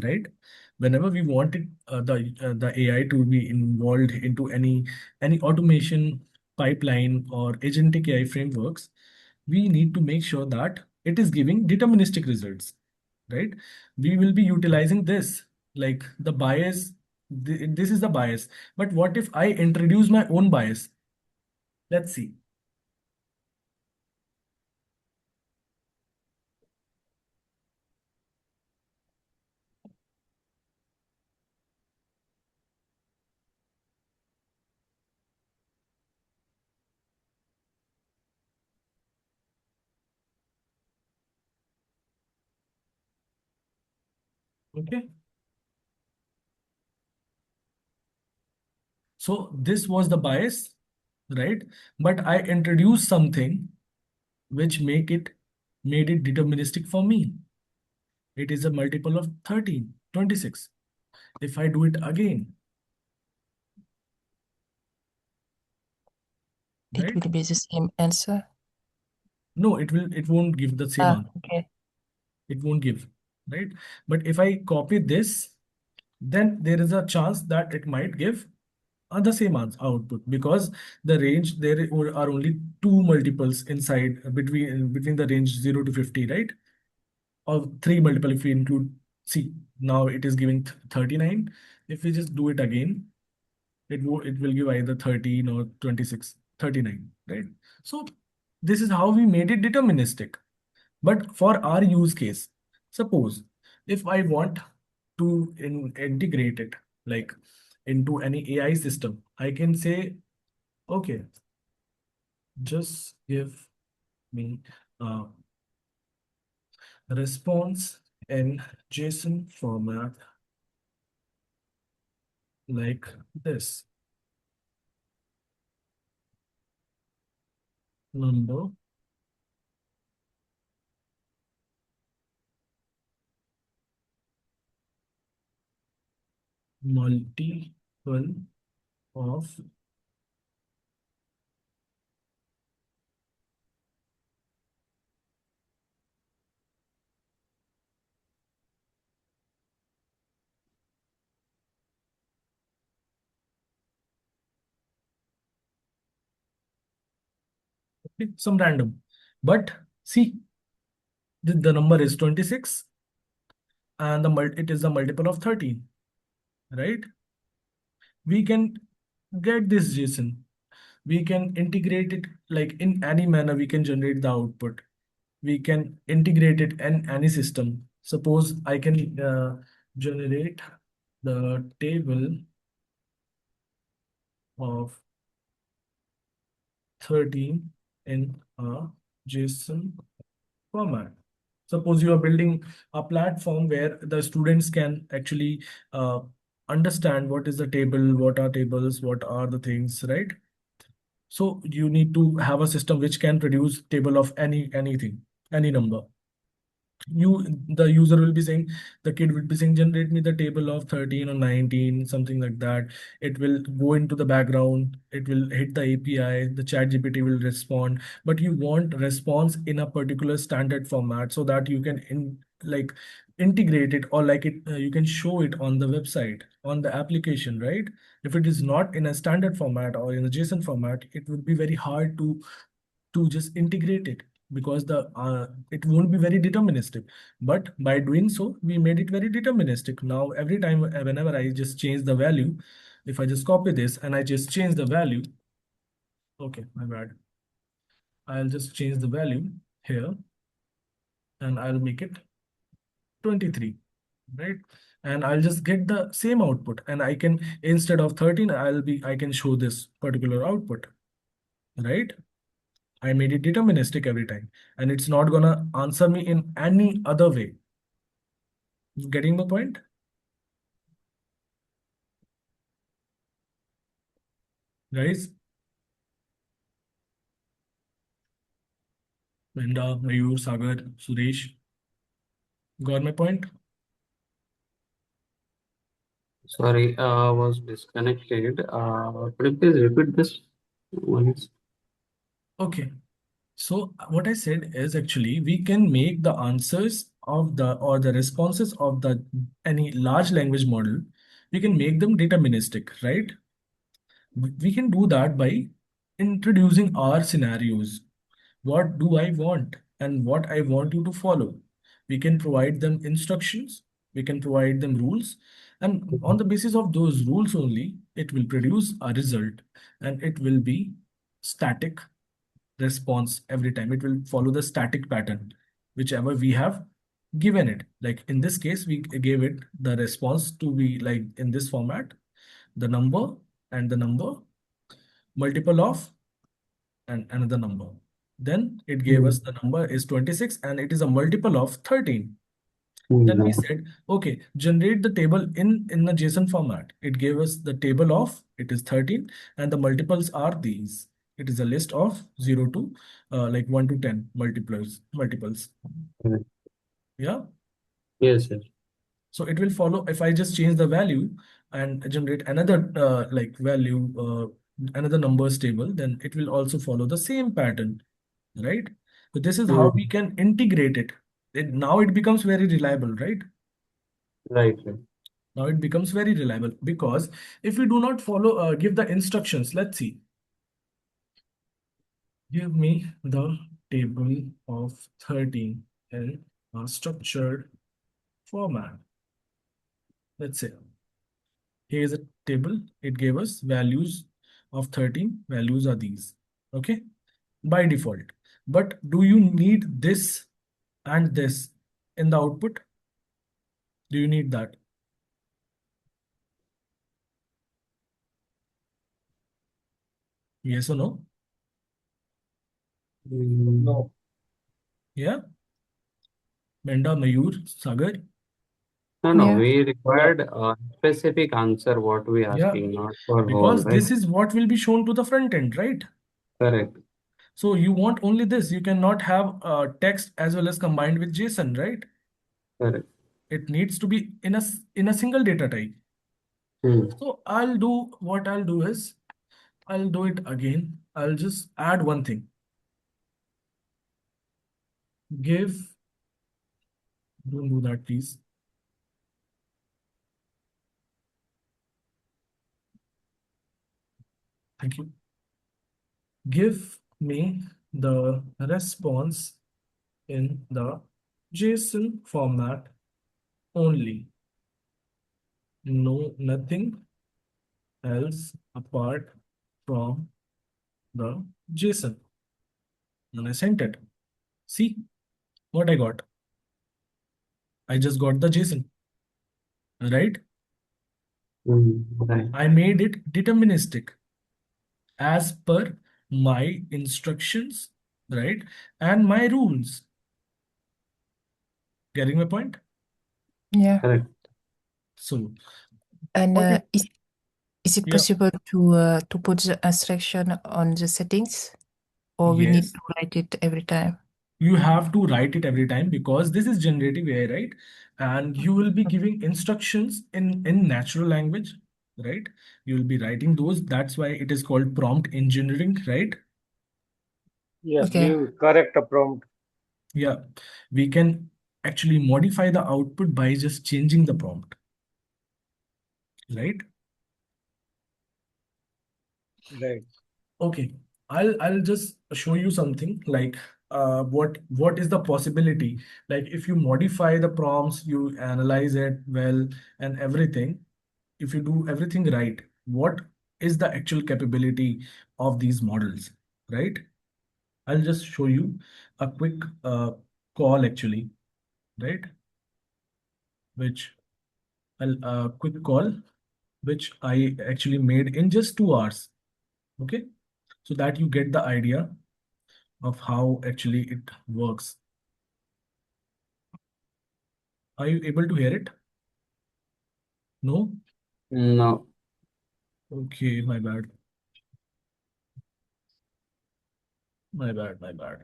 right? Whenever we wanted the AI to be involved into any automation pipeline or agentic AI frameworks, we need to make sure that it is giving deterministic results, right? We will be utilizing this like the bias. This is the bias, but what if I introduce my own bias? Let's see. Okay, so this was the bias, right? But I introduced something which made it deterministic for me. It is a multiple of 13, 26. If I do it again, It right? will be the same answer. No, it won't give the same answer. Okay. It won't give, right? But if I copy this, then there is a chance that it might give the same answer output, because the range there are only two multiples inside between the range 0 to 50, right? Or three multiple if we include, see, now it is giving 39. If we just do it again, it will give either 13 or 26, 39, right? So this is how we made it deterministic. But for our use case, suppose if I want to integrate it like into any AI system, I can say, okay, just give me a response in JSON format like this. Number, multiple of some random. But see, the number is 26 and it is a multiple of 13, right? We can get this JSON. We can integrate it like in any manner. We can generate the output. We can integrate it in any system. Suppose I can generate the table of 13 in a JSON format. Suppose you are building a platform where the students can actually understand what is the table, what are tables, what are the things, right? So you need to have a system which can produce table of anything, any number. the user will be saying, the kid will be saying, generate me the table of 13 or 19, something like that. It will go into the background, it will hit the API, the chat GPT will respond, but you want response in a particular standard format so that you can like integrate it, or like it you can show it on the website, on the application, right? If it is not in a standard format or in a JSON format, it would be very hard to just integrate it, because the it won't be very deterministic. But by doing so, we made it very deterministic. Now every time, whenever I just change the value, if I just copy this and I just change the value, okay, my bad, I'll just change the value here and I'll make it 23, right? And I'll just get the same output, and I can, instead of 13, I can show this particular output, right? I made it deterministic every time, and it's not gonna answer me in any other way. Getting the point? Guys, Linda, Mayur, Sagar, Suresh, got my point? Sorry, was disconnected. Could you please repeat this once? Okay. So what I said is, actually we can make the answers of the, or the responses of the any large language model, we can make them deterministic, right? We can do that by introducing our scenarios. What do I want and what I want you to follow? We can provide them instructions, we can provide them rules, and on the basis of those rules only, it will produce a result, and it will be static response every time. It will follow the static pattern, whichever we have given it. Like in this case, we gave it the response to be like in this format, the number and the number, multiple of and another number. Then it gave us the number is 26 and it is a multiple of 13. Then we said, okay, generate the table in the JSON format. It gave us the table of, it is 13, and the multiples are these. It is a list of 0 to like 1 to 10 multiples. Correct. Yeah. Yes, yes. So it will follow, if I just change the value and generate another like value, another numbers table, then it will also follow the same pattern, right? So this is how we can integrate it. Now it becomes very reliable, right? Right, right. Now it becomes very reliable, because if we do not follow, give the instructions, let's see. Give me the table of 13 in a structured format. Let's say, here's a table. It gave us values of 13. Values are these, okay? By default. But do you need this and this in the output? Do you need that? Yes or no? No. Yeah? Menda, Mayur, Sagar? No, Yeah. we required a specific answer what we Yeah, asking, not for whole, because right? this is what will be shown to the front end, right? Correct. So you want only this. You cannot have text as well as combined with JSON, right? Correct. It needs to be in a single data type. So what I'll do is, I'll do it again. I'll just add one thing. Don't do that, please. Thank you. Give me the response in the JSON format only. No, nothing else apart from the JSON. And I sent it. See what I got. I just got the JSON, right? Right. I made it deterministic as per my instructions, right? And my rules. Getting my point? Yeah. Correct. So, And what it, is it yeah, possible to put the instruction on the settings, or we need yes. to write it every time? you have to write it every time because this is generative AI, right? And you will be giving instructions in natural language, right? You will be writing those. That's why it is called prompt engineering, right? Yes, Okay. give correct prompt. Yeah, we can actually modify the output by just changing the prompt, right? Right. Okay, I'll just show you something like what is the possibility, like if you modify the prompts, you analyze it well and everything, if you do everything right, what is the actual capability of these models, right? I'll just show you a quick call actually, right? Which quick call which I actually made in just 2 hours. Okay, so that you get the idea of how actually it works. Are you able to hear it? No? No. Okay, my bad. My bad, my bad.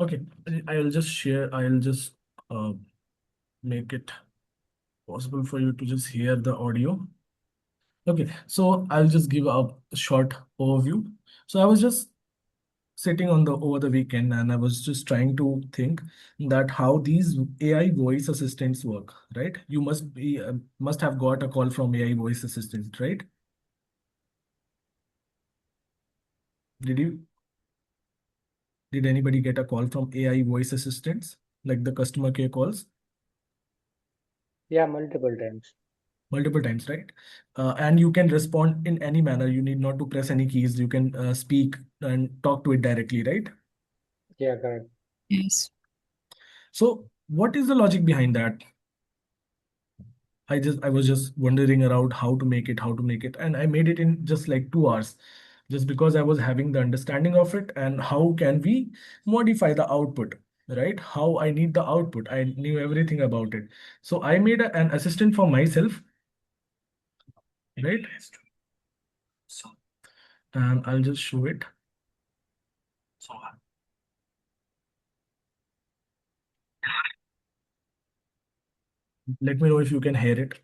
Okay, I'll just share, I'll just uh, make it possible for you to just hear the audio. Okay, so I'll just give a short overview. So I was just sitting on the over the weekend and I was just trying to think that how these AI voice assistants work, right? You must have got a call from AI voice assistant, right? Did you did anybody get a call from AI voice assistants like the customer care calls? Yeah, multiple times. Multiple times, right? And you can respond in any manner. You need not to press any keys. You can speak and talk to it directly, right? Yeah, correct. Yes. So what is the logic behind that? I was just wondering around how to make it, and I made it in just like 2 hours, just because I was having the understanding of it and how can we modify the output, right? How I need the output. I knew everything about it. So I made an assistant for myself, right? And I'll just show it. Let me know if you can hear it.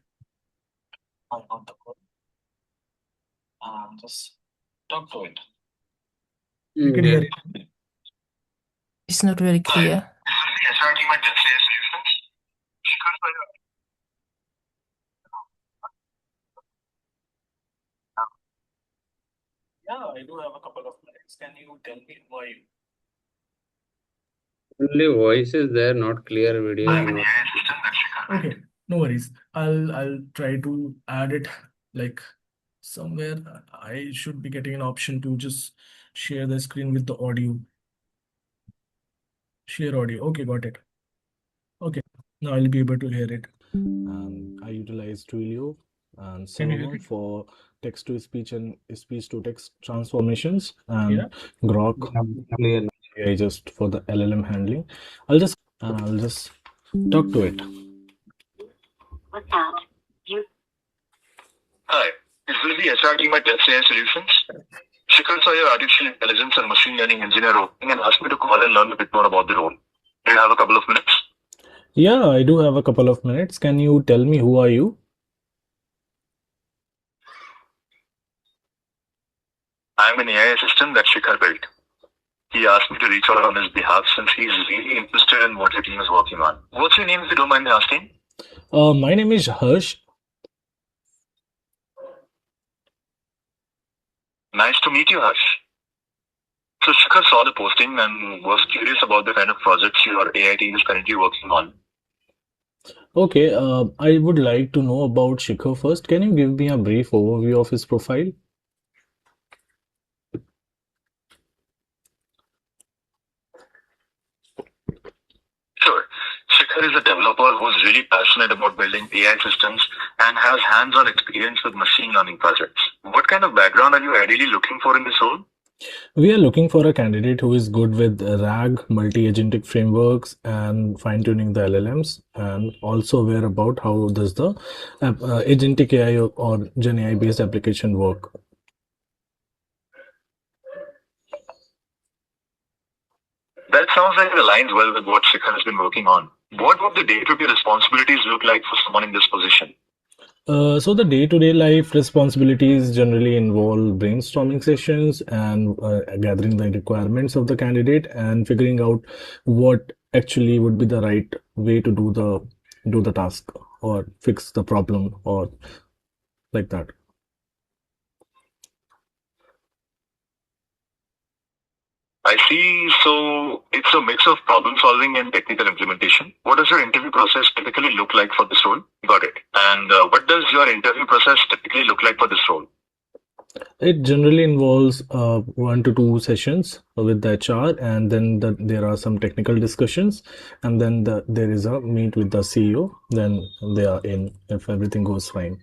Just talk to it. You can hear Yes. it. It's not very clear. Yeah, I do have a couple of minutes. Can you tell me why? Only voice is there, not clear video is Yeah. not. Okay, no worries. I'll try to add it like somewhere. I should be getting an option to just share the screen with the audio. Share audio. Okay, got it. Okay, now I'll be able to hear it. And I utilize Twilio and Can you hear Cinema it? for text to speech and speech to text transformations, and Yeah. Grok Yeah, clear. AI just for the LLM handling. I'll just talk to it. Hi, this is the HR team at Test AI Solutions. Shikhar saw your artificial intelligence and machine learning engineer opening and asked me to call and learn a bit more about the role. Do you have a couple of minutes? Yeah, I do have a couple of minutes. Can you tell me who are you? I'm an AI assistant that Shikhar built. He asked me to reach out on his behalf since he's really interested in what your team is working on. What's your name, if you don't mind me asking? My name is Harsh. Nice to meet you, Harsh. So Shikhar saw the posting and was curious about the kind of projects your AI team is currently working on. Okay, I would like to know about Shikhar first. Can you give me a brief overview of his profile? Sure. Shikhar is a developer who's really passionate about building AI systems and has hands-on experience with machine learning projects. What kind of background are you ideally looking for in this role? We are looking for a candidate who is good with RAG, multi-agentic frameworks, and fine-tuning the LLMs, and also aware about how does the agentic AI or Gen AI-based application work. That sounds like it aligns well with what Shikhar has been working on. What would the day-to-day responsibilities look like for someone in this position? So the day-to-day life responsibilities generally involve brainstorming sessions and gathering the requirements of the candidate and figuring out what actually would be the right way to do the task or fix the problem or like that. I see. So it's a mix of problem solving and technical implementation. What does your interview process typically look like for this role? Got it. And what does your interview process typically look like for this role? It generally involves 1 to 2 sessions with the HR, and then there are some technical discussions, and then there is a meet with the CEO. Then they are in if everything goes fine.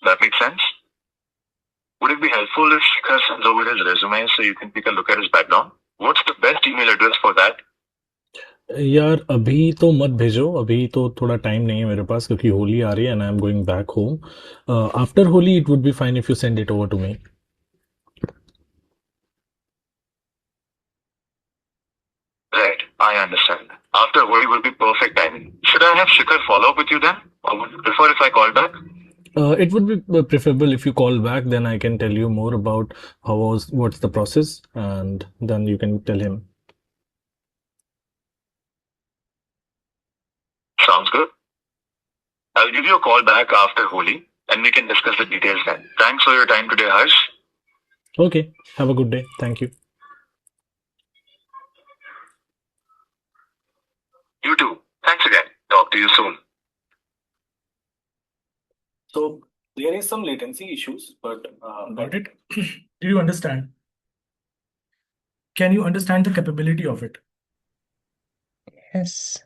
That makes sense. Would it be helpful if Shikhar sends over his resume so you can take a look at his background? What's the best email address for that? यार अभी तो मत भेजो, अभी तो थोड़ा time नहीं है मेरे पास क्योंकि होली आ रही है and I am going back home. After Holi it would be fine if you send it over to me. Right, I understand. After Holi will be perfect timing. Should I have Shikhar follow up with you then? Or would you prefer if I call back? It would be preferable if you call back, then I can tell you more about what's the process, and then you can tell him. Sounds good. I'll give you a call back after Holi and we can discuss the details then. Thanks for your time today, Harsh. Okay, have a good day. Thank you. You too. Thanks again. Talk to you soon. So there is some latency issues, but got it. Do you understand? Can you understand the capability of it? Yes.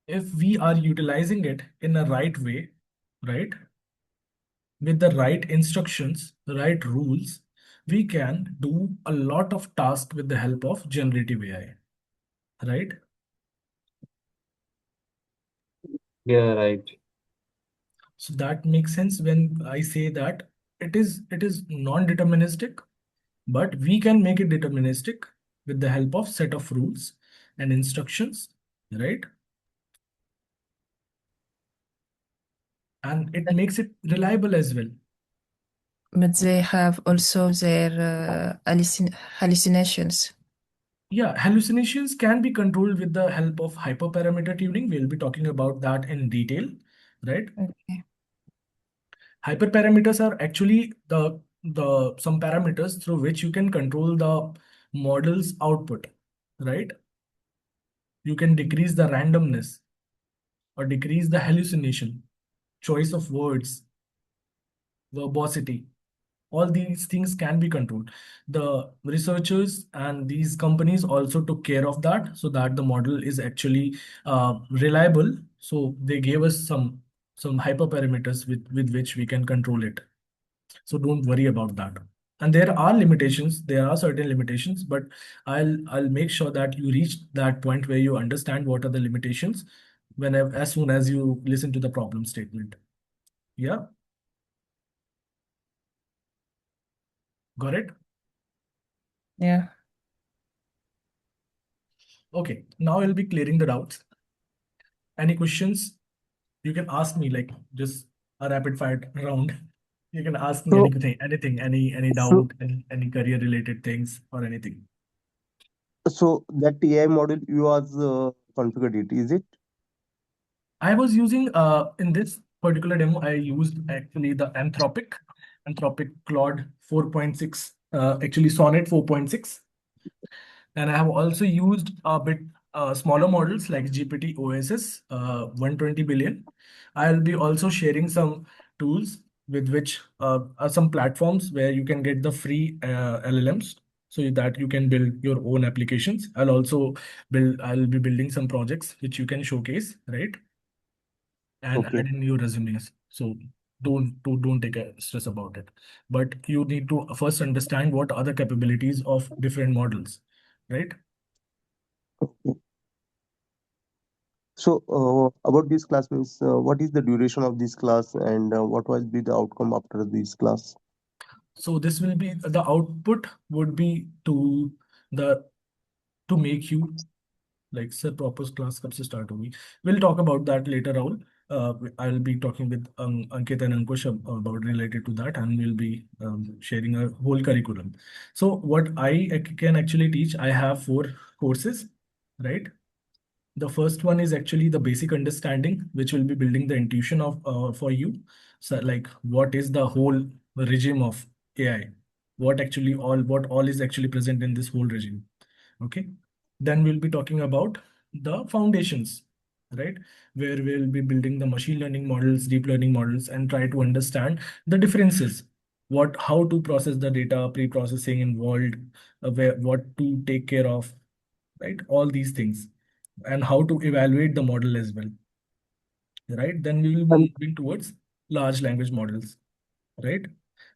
If we are utilizing it in a right way, right, with the right instructions, right rules, we can do a lot of tasks with the help of generative AI, right? Yeah, right. So that makes sense when I say that it is non-deterministic, but we can make it deterministic with the help of set of rules and instructions, right? And it makes it reliable as well. But they have also their hallucinations. Yeah, hallucinations can be controlled with the help of hyperparameter tuning. We'll be talking about that in detail, right? Okay. Hyperparameters are actually the some parameters through which you can control the model's output, right? You can decrease the randomness or decrease the hallucination, choice of words, verbosity. All these things can be controlled. The researchers and these companies also took care of that so that the model is actually reliable. So they gave us some hyperparameters with which we can control it. So don't worry about that. And there are limitations. There are certain limitations, but I'll make sure that you reach that point where you understand what are the limitations whenever as soon as you listen to the problem statement. Yeah, got it? Yeah. Okay, now I'll be clearing the doubts. Any questions? You can ask me like just a rapid fire round. You can ask me So, anything, any so, doubt, any career related things or anything. so that AI model you was configured it, is it? I was using in this particular demo, I used actually the Anthropic Claude 4.6, actually Sonnet 4.6. And I have also used a bit smaller models like GPT OSS 120 billion. I'll be also sharing some tools with which are some platforms where you can get the free LLMs so that you can build your own applications. I'll be building some projects which you can showcase, right? And Okay. add in your resumes. So don't take a stress about it. But you need to first understand what are the capabilities of different models, right? So, about this class means what is the duration of this class and what was be the outcome after this class? So this will be the output would be to the to make you like sir proper class कब से start होगी. We'll talk about that later, Rahul. I'll be talking with Ankit and Ankush about related to that, and we'll be sharing a whole curriculum. So what I can actually teach, I have 4 courses, right? The first one is actually the basic understanding, which will be building the intuition of for you. So like what is the whole regime of AI? What all is actually present in this whole regime? Okay. Then we'll be talking about the foundations, right? Where we'll be building the machine learning models, deep learning models, and try to understand the differences. How to process the data, pre-processing involved, what to take care of, right? All these things, and how to evaluate the model as well, right? Then we will be And moving towards large language models, right?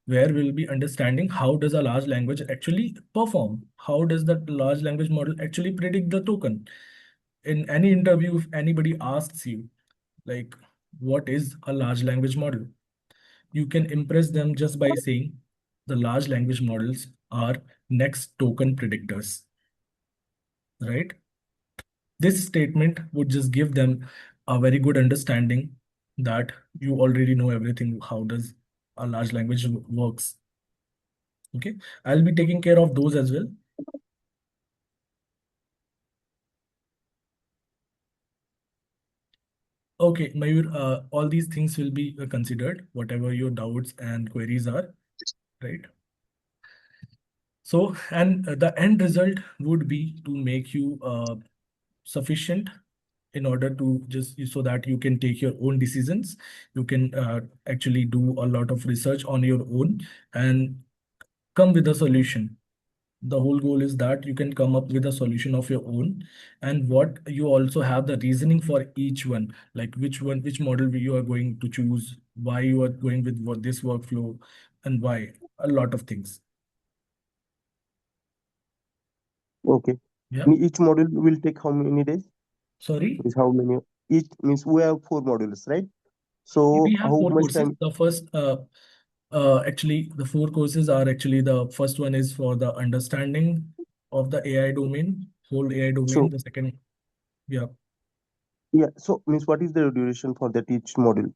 Where we'll be understanding how does a large language actually perform? How does that large language model actually predict the token? In any interview, if anybody asks you, like, what is a large language model? You can impress them just by saying the large language models are next token predictors, right? This statement would just give them a very good understanding that you already know everything. How does a large language works? Okay, I'll be taking care of those as well. Okay, Mayur, all these things will be considered, whatever your doubts and queries are, right? So, and the end result would be to make you sufficient in order to just so that you can take your own decisions. You can actually do a lot of research on your own and come with a solution. The whole goal is that you can come up with a solution of your own, and what you also have the reasoning for each one, like which model you are going to choose, why you are going with this workflow, and why. A lot of things. okay. Yeah. Each module will take how many days? Sorry. Means how many? Each means we have 4 modules, right? So We have how four much courses. time? The first, actually, the 4 courses are actually the first one is for the understanding of the AI domain, whole AI domain. So The second, yeah. yeah. So means what is the duration for that each module?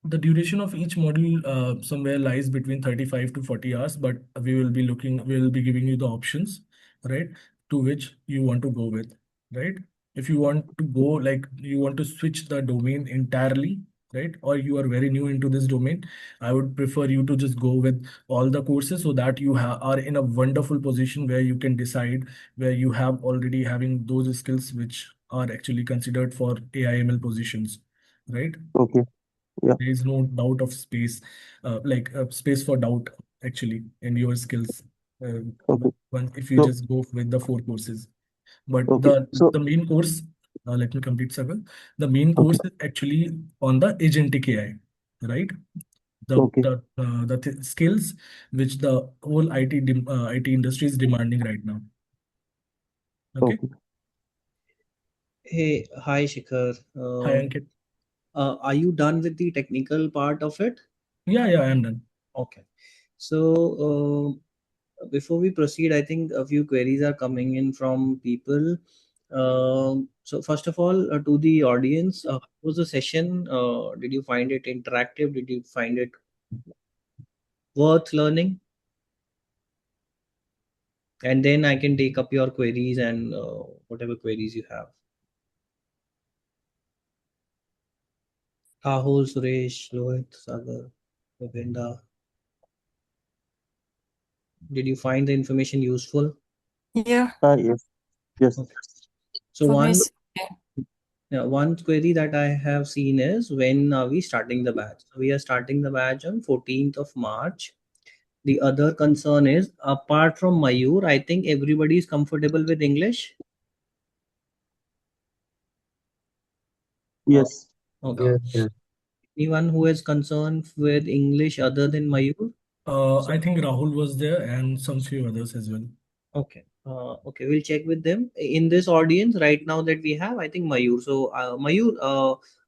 The duration of each module somewhere lies between 35 to 40 hours, but we will be giving you the options, right, to which you want to go with, right? If you want to go, like you want to switch the domain entirely, right, or you are very new into this domain, I would prefer you to just go with all the courses so that you are in a wonderful position where you can decide, where you have already having those skills which are actually considered for AI/ML positions, right? Okay. Yeah. There is no doubt of space, space for doubt actually in your skills. Okay. If you So just go with the 4 courses, but okay. the main course, let me complete, Sagar. The main Okay. course is actually on the agentic AI, right? Okay. The skills which the whole IT industry is demanding right now. Okay. Okay. Hey, hi Shikhar. Hi, Ankit. Are you done with the technical part of it? Yeah, I am done. Okay. So before we proceed, I think a few queries are coming in from people. So first of all, to the audience, how was the session? Did you find it interactive? Did you find it worth learning? And then I can take up your queries and whatever queries you have. Rahul, Suresh, Lohit, Sagar, Govinda. Did you find the information useful? Yeah, Yes. Yes. Okay. So for me, one yeah. Yeah, one query that I have seen is when are we starting the batch? So we are starting the batch on 14th of March. The other concern is apart from Mayur, I think everybody is comfortable with English. Uh, Yes. okay. Yes, yes. Anyone who is concerned with English other than Mayur? I think Rahul was there and some few others as well. Okay. Okay, we'll check with them. In this audience right now that we have, I think Mayur. So Mayur,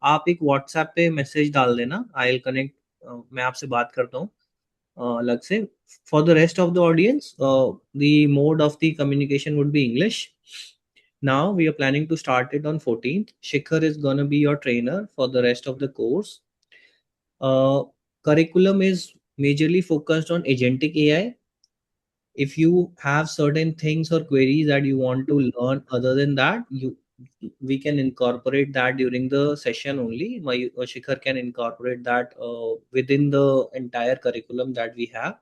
आप एक WhatsApp पे message डाल देना. I'll connect. मैं आपसे बात करता हूँ. अलग से. For the rest of the audience, the mode of the communication would be English. Now we are planning to start it on 14th. Shikhar is gonna be your trainer for the rest of the course. Uh, Curriculum is majorly focused on agentic AI. If you have certain things or queries that you want to learn other than that, you we can incorporate that during the session only. My Shikhar can incorporate that within the entire curriculum that we have.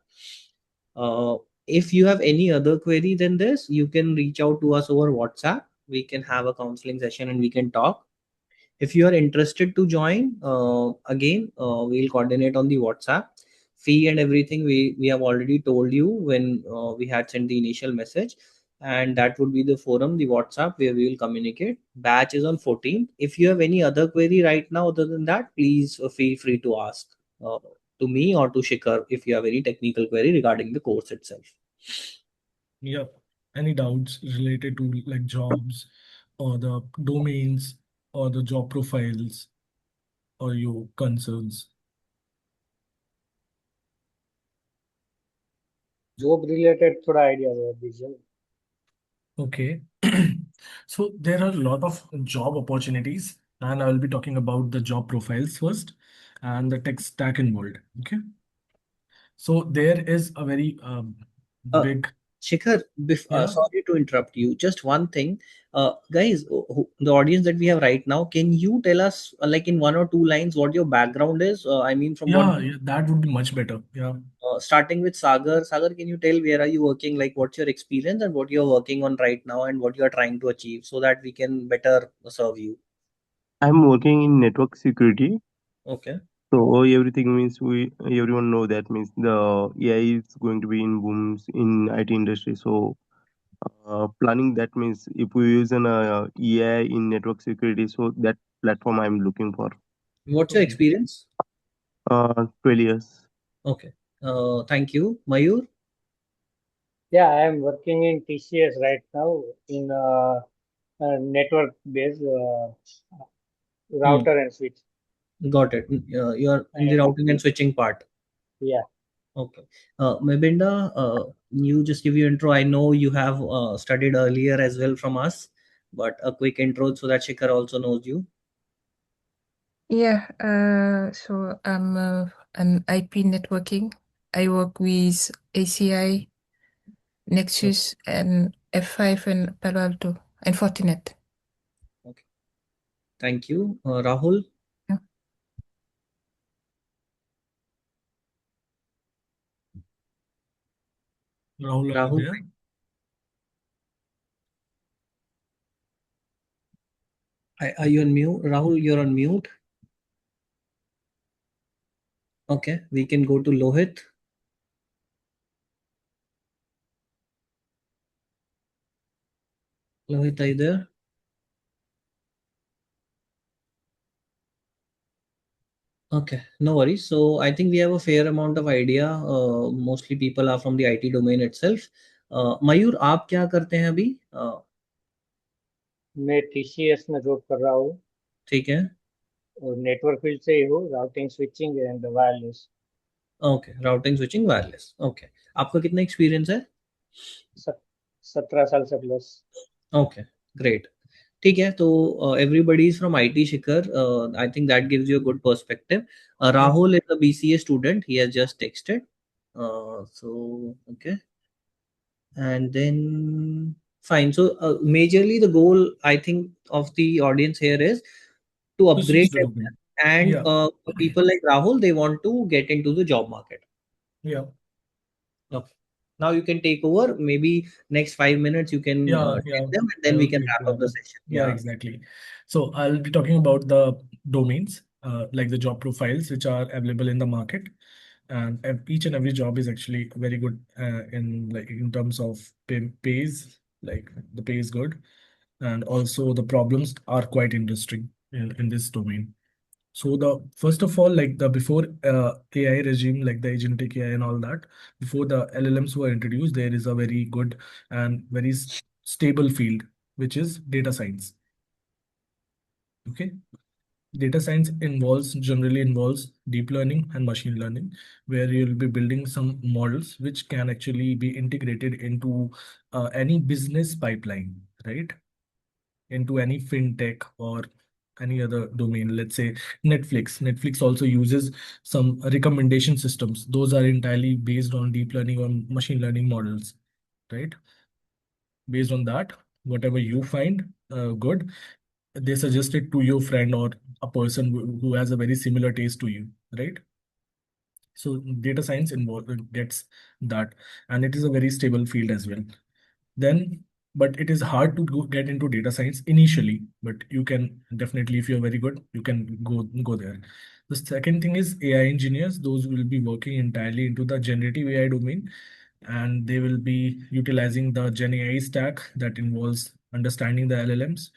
If you have any other query than this, you can reach out to us over WhatsApp. We can have a counseling session and we can talk. If you are interested to join, again, we'll coordinate on the WhatsApp. Fee and everything we have already told you when we had sent the initial message, and that would be the forum, the WhatsApp, where we will communicate. Batch is on 14th. If you have any other query right now other than that, please feel free to ask to me or to Shikhar if you have any technical query regarding the course itself. Yeah. Any doubts related to like jobs or the domains or the job profiles or your concerns? Job related थोड़ा idea दीजिए. Okay. So there are a lot of job opportunities, and I will be talking about the job profiles first and the tech stack involved. Okay. So there is a very Uh, big, Shikhar, yeah, sorry to interrupt you. Just one thing, guys, the audience that we have right now, can you tell us, like in one or two lines, what your background is? I mean, from what, yeah, that would be much better. Yeah. starting with Sagar. Sagar, can you tell where are you working? Like, what's your experience and what you're working on right now, and what you are trying to achieve, so that we can better serve you. I'm working in network security. Okay. So everything means we everyone know that means the AI is going to be in booms in IT industry. So planning that means if we use an AI in network security, so that platform I'm looking for. What's your Okay. experience? 12 years. Okay. Thank you, Mayur. Yeah, I am working in TCS right now in network based Hmm. router and switch. Got it. You're in the And routing and switching part. yeah, Okay. Mebinda, you just give your intro. I know you have studied earlier as well from us, but a quick intro so that Shikhar also knows you. Yeah, so I'm an IP networking. I work with ACI, Nexus, and F5 and Palo Alto and Fortinet. Okay. Thank you. Rahul. Yeah. Rahul, are you Rahul, there? are you on mute? Rahul, you're on mute. Okay, we can go to Lohit. Lohit, are you there? Okay, no worries. So I think we have a fair amount of idea. Mostly people are from the IT domain itself. Mayur, आप क्या करते हैं अभी? मैं TCS में job कर रहा हूँ ठीक है. और नेटवर्क फील्ड से ही हूँ, routing switching and wireless. Okay, routing switching wireless. Okay, आपका कितना एक्सपीरियंस है? 17 साल से प्लस. Okay, great. ठीक है, तो everybody is from IT, Shikhar. I think that gives you a good perspective. Yeah. Rahul is a BCA student. He has just texted. So okay, and then fine. So majorly the goal I think of the audience here is to To switch upgrade the them, domain. and Yeah. for people like Rahul, they want to get into the job market. Yeah. Okay. Now you can take over. Maybe next 5 minutes you can Yeah. take Yeah. them, and I then we will can take wrap up care. the session. Yeah, Yeah. exactly. So I'll be talking about the domains, like the job profiles which are available in the market, and each and every job is actually very good in like in terms of pays. Like the pay is good, and also the problems are quite interesting in this domain. So the first of all, like the before AI regime, like the agentic AI and all that, before the LLMs were introduced, there is a very good and very stable field, which is data science. Okay. Data science generally involves deep learning and machine learning, where you'll be building some models which can actually be integrated into any business pipeline, right? Into any fintech or any other domain. Let's say Netflix also uses some recommendation systems. Those are entirely based on deep learning or machine learning models, right? Based on that, whatever you find good, they suggest it to your friend or a person who has a very similar taste to you, right? So data science gets that, and it is a very stable field as well. Then, but it is hard to get into data science initially, but you can definitely, if you're very good, you can go there. The second thing is AI engineers. Those will be working entirely into the generative AI domain, and they will be utilizing the Gen AI stack that involves understanding the LLMs,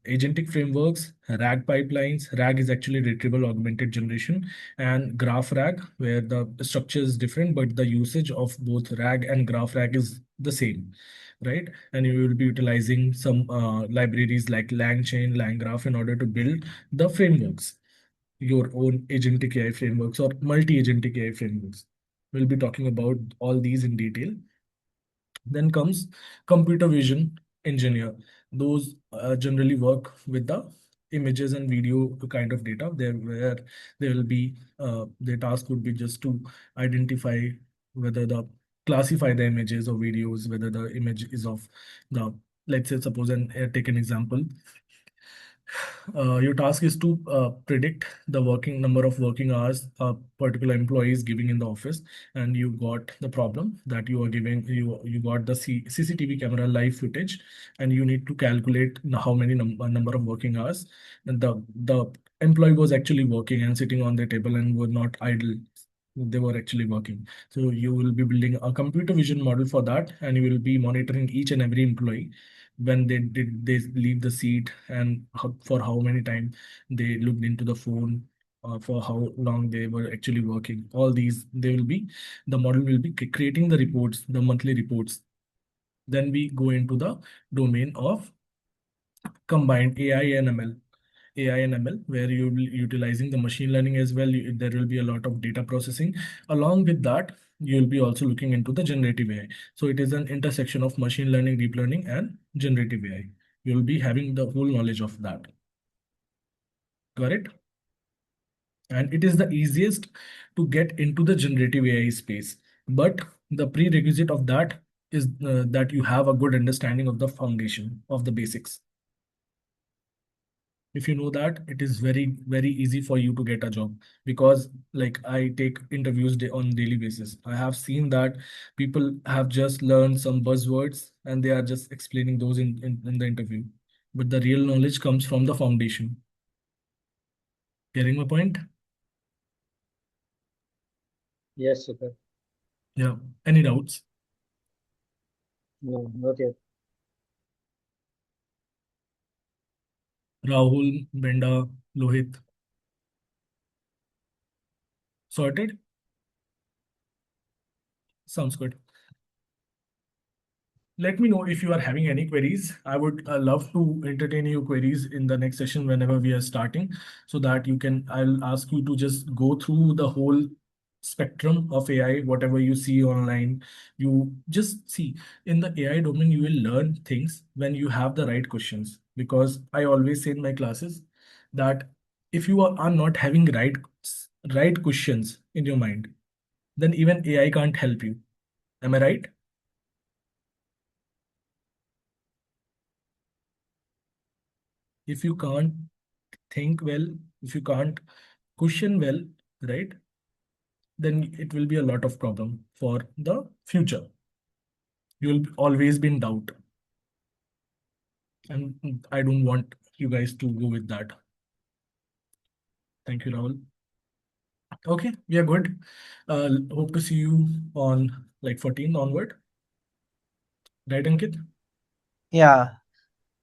agentic frameworks, RAG pipelines. RAG is actually retrieval augmented generation, and graph RAG, where the structure is different, but the usage of both RAG and graph RAG is the same, right? And you will be utilizing some libraries like LangChain, LangGraph in order to build the frameworks, your own agentic AI frameworks or multi-agentic AI frameworks. We'll be talking about all these in detail. Then comes computer vision engineer. Those generally work with the images and video kind of data there, where they will be their task would be just to identify whether the classify the images or videos, whether the image is of the, let's say, suppose and take an example. Your task is to predict the working number of working hours a particular employee is giving in the office, and you got the problem that you are giving, you got the CCTV camera live footage, and you need to calculate how many number of working hours, and the employee was actually working and sitting on the table and were not idle. They were actually working. So you will be building a computer vision model for that, and you will be monitoring each and every employee when they leave the seat, and for how many time they looked into the phone, for how long they were actually working. All these, the model will be creating the reports, the monthly reports. Then we go into the domain of combined AI and ML, where you will be utilizing the machine learning as well. There will be a lot of data processing. Along with that, you'll be also looking into the generative AI. So it is an intersection of machine learning, deep learning, and generative AI. You'll be having the whole knowledge of that. Got it? And it is the easiest to get into the generative AI space. But the prerequisite of that is that you have a good understanding of the foundation of the basics. If you know that, it is very easy for you to get a job, because like I take interviews on daily basis. I have seen that people have just learned some buzzwords and they are just explaining those in the interview, but the real knowledge comes from the foundation. Getting my point? Yes, super. Yeah. Any doubts? No, not yet. Rahul, Benda, Lohit, sorted? Sounds good. Let me know if you are having any queries. I would love to entertain your queries in the next session whenever we are starting, so that I'll ask you to just go through the whole spectrum of AI, whatever you see online. You just see, in the AI domain, you will learn things when you have the right questions. Because I always say in my classes that if you are not having right questions in your mind, then even AI can't help you. Am I right? If you can't think well, if you can't question well, right, then it will be a lot of problem for the future. You will always be in doubt. And I don't want you guys to go with that. Thank you, Rahul. Okay, we are good. Hope to see you on like 14 onward. Right, Ankit? Yeah.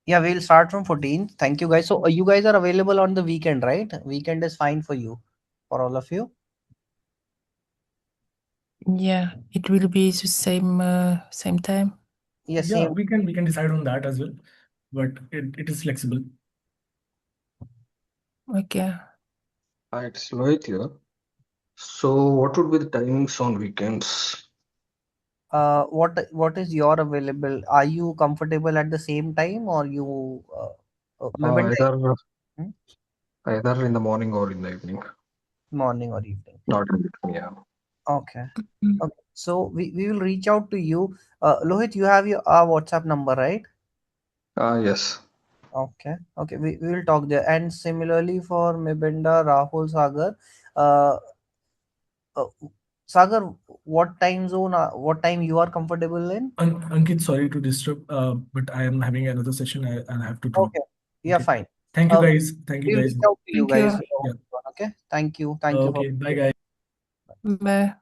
Yeah, we'll start from 14th. Thank you guys. So you guys are available on the weekend, right? Weekend is fine for you, for all of you. Yeah, it will be the same time. Yes, Yeah, same. we can decide on that as well, but it is flexible. Okay. Hi, it's Lohit here. So, what would be the timings on weekends? What is your available? Are you comfortable at the same time, or you maybe Either hmm? either in the morning or in the evening. Morning or evening? Not in between, yeah. Okay. Mm. Okay. So we will reach out to you. Lohit, you have your WhatsApp number, right? Yes. Okay. Okay. We will talk there. And similarly for Mebenda, Rahul, Sagar. Uh, uh, Sagar, what time zone? What time you are comfortable in? Ankit, sorry to disturb, but I am having another session and I have to drop. Okay. Yeah, Okay. fine. Thank you, Uh, guys. Thank you, we'll guys. reach out to you Thank you. guys. Yeah. Okay. Thank you. Thank you for. Okay. Bye, guys. Bye.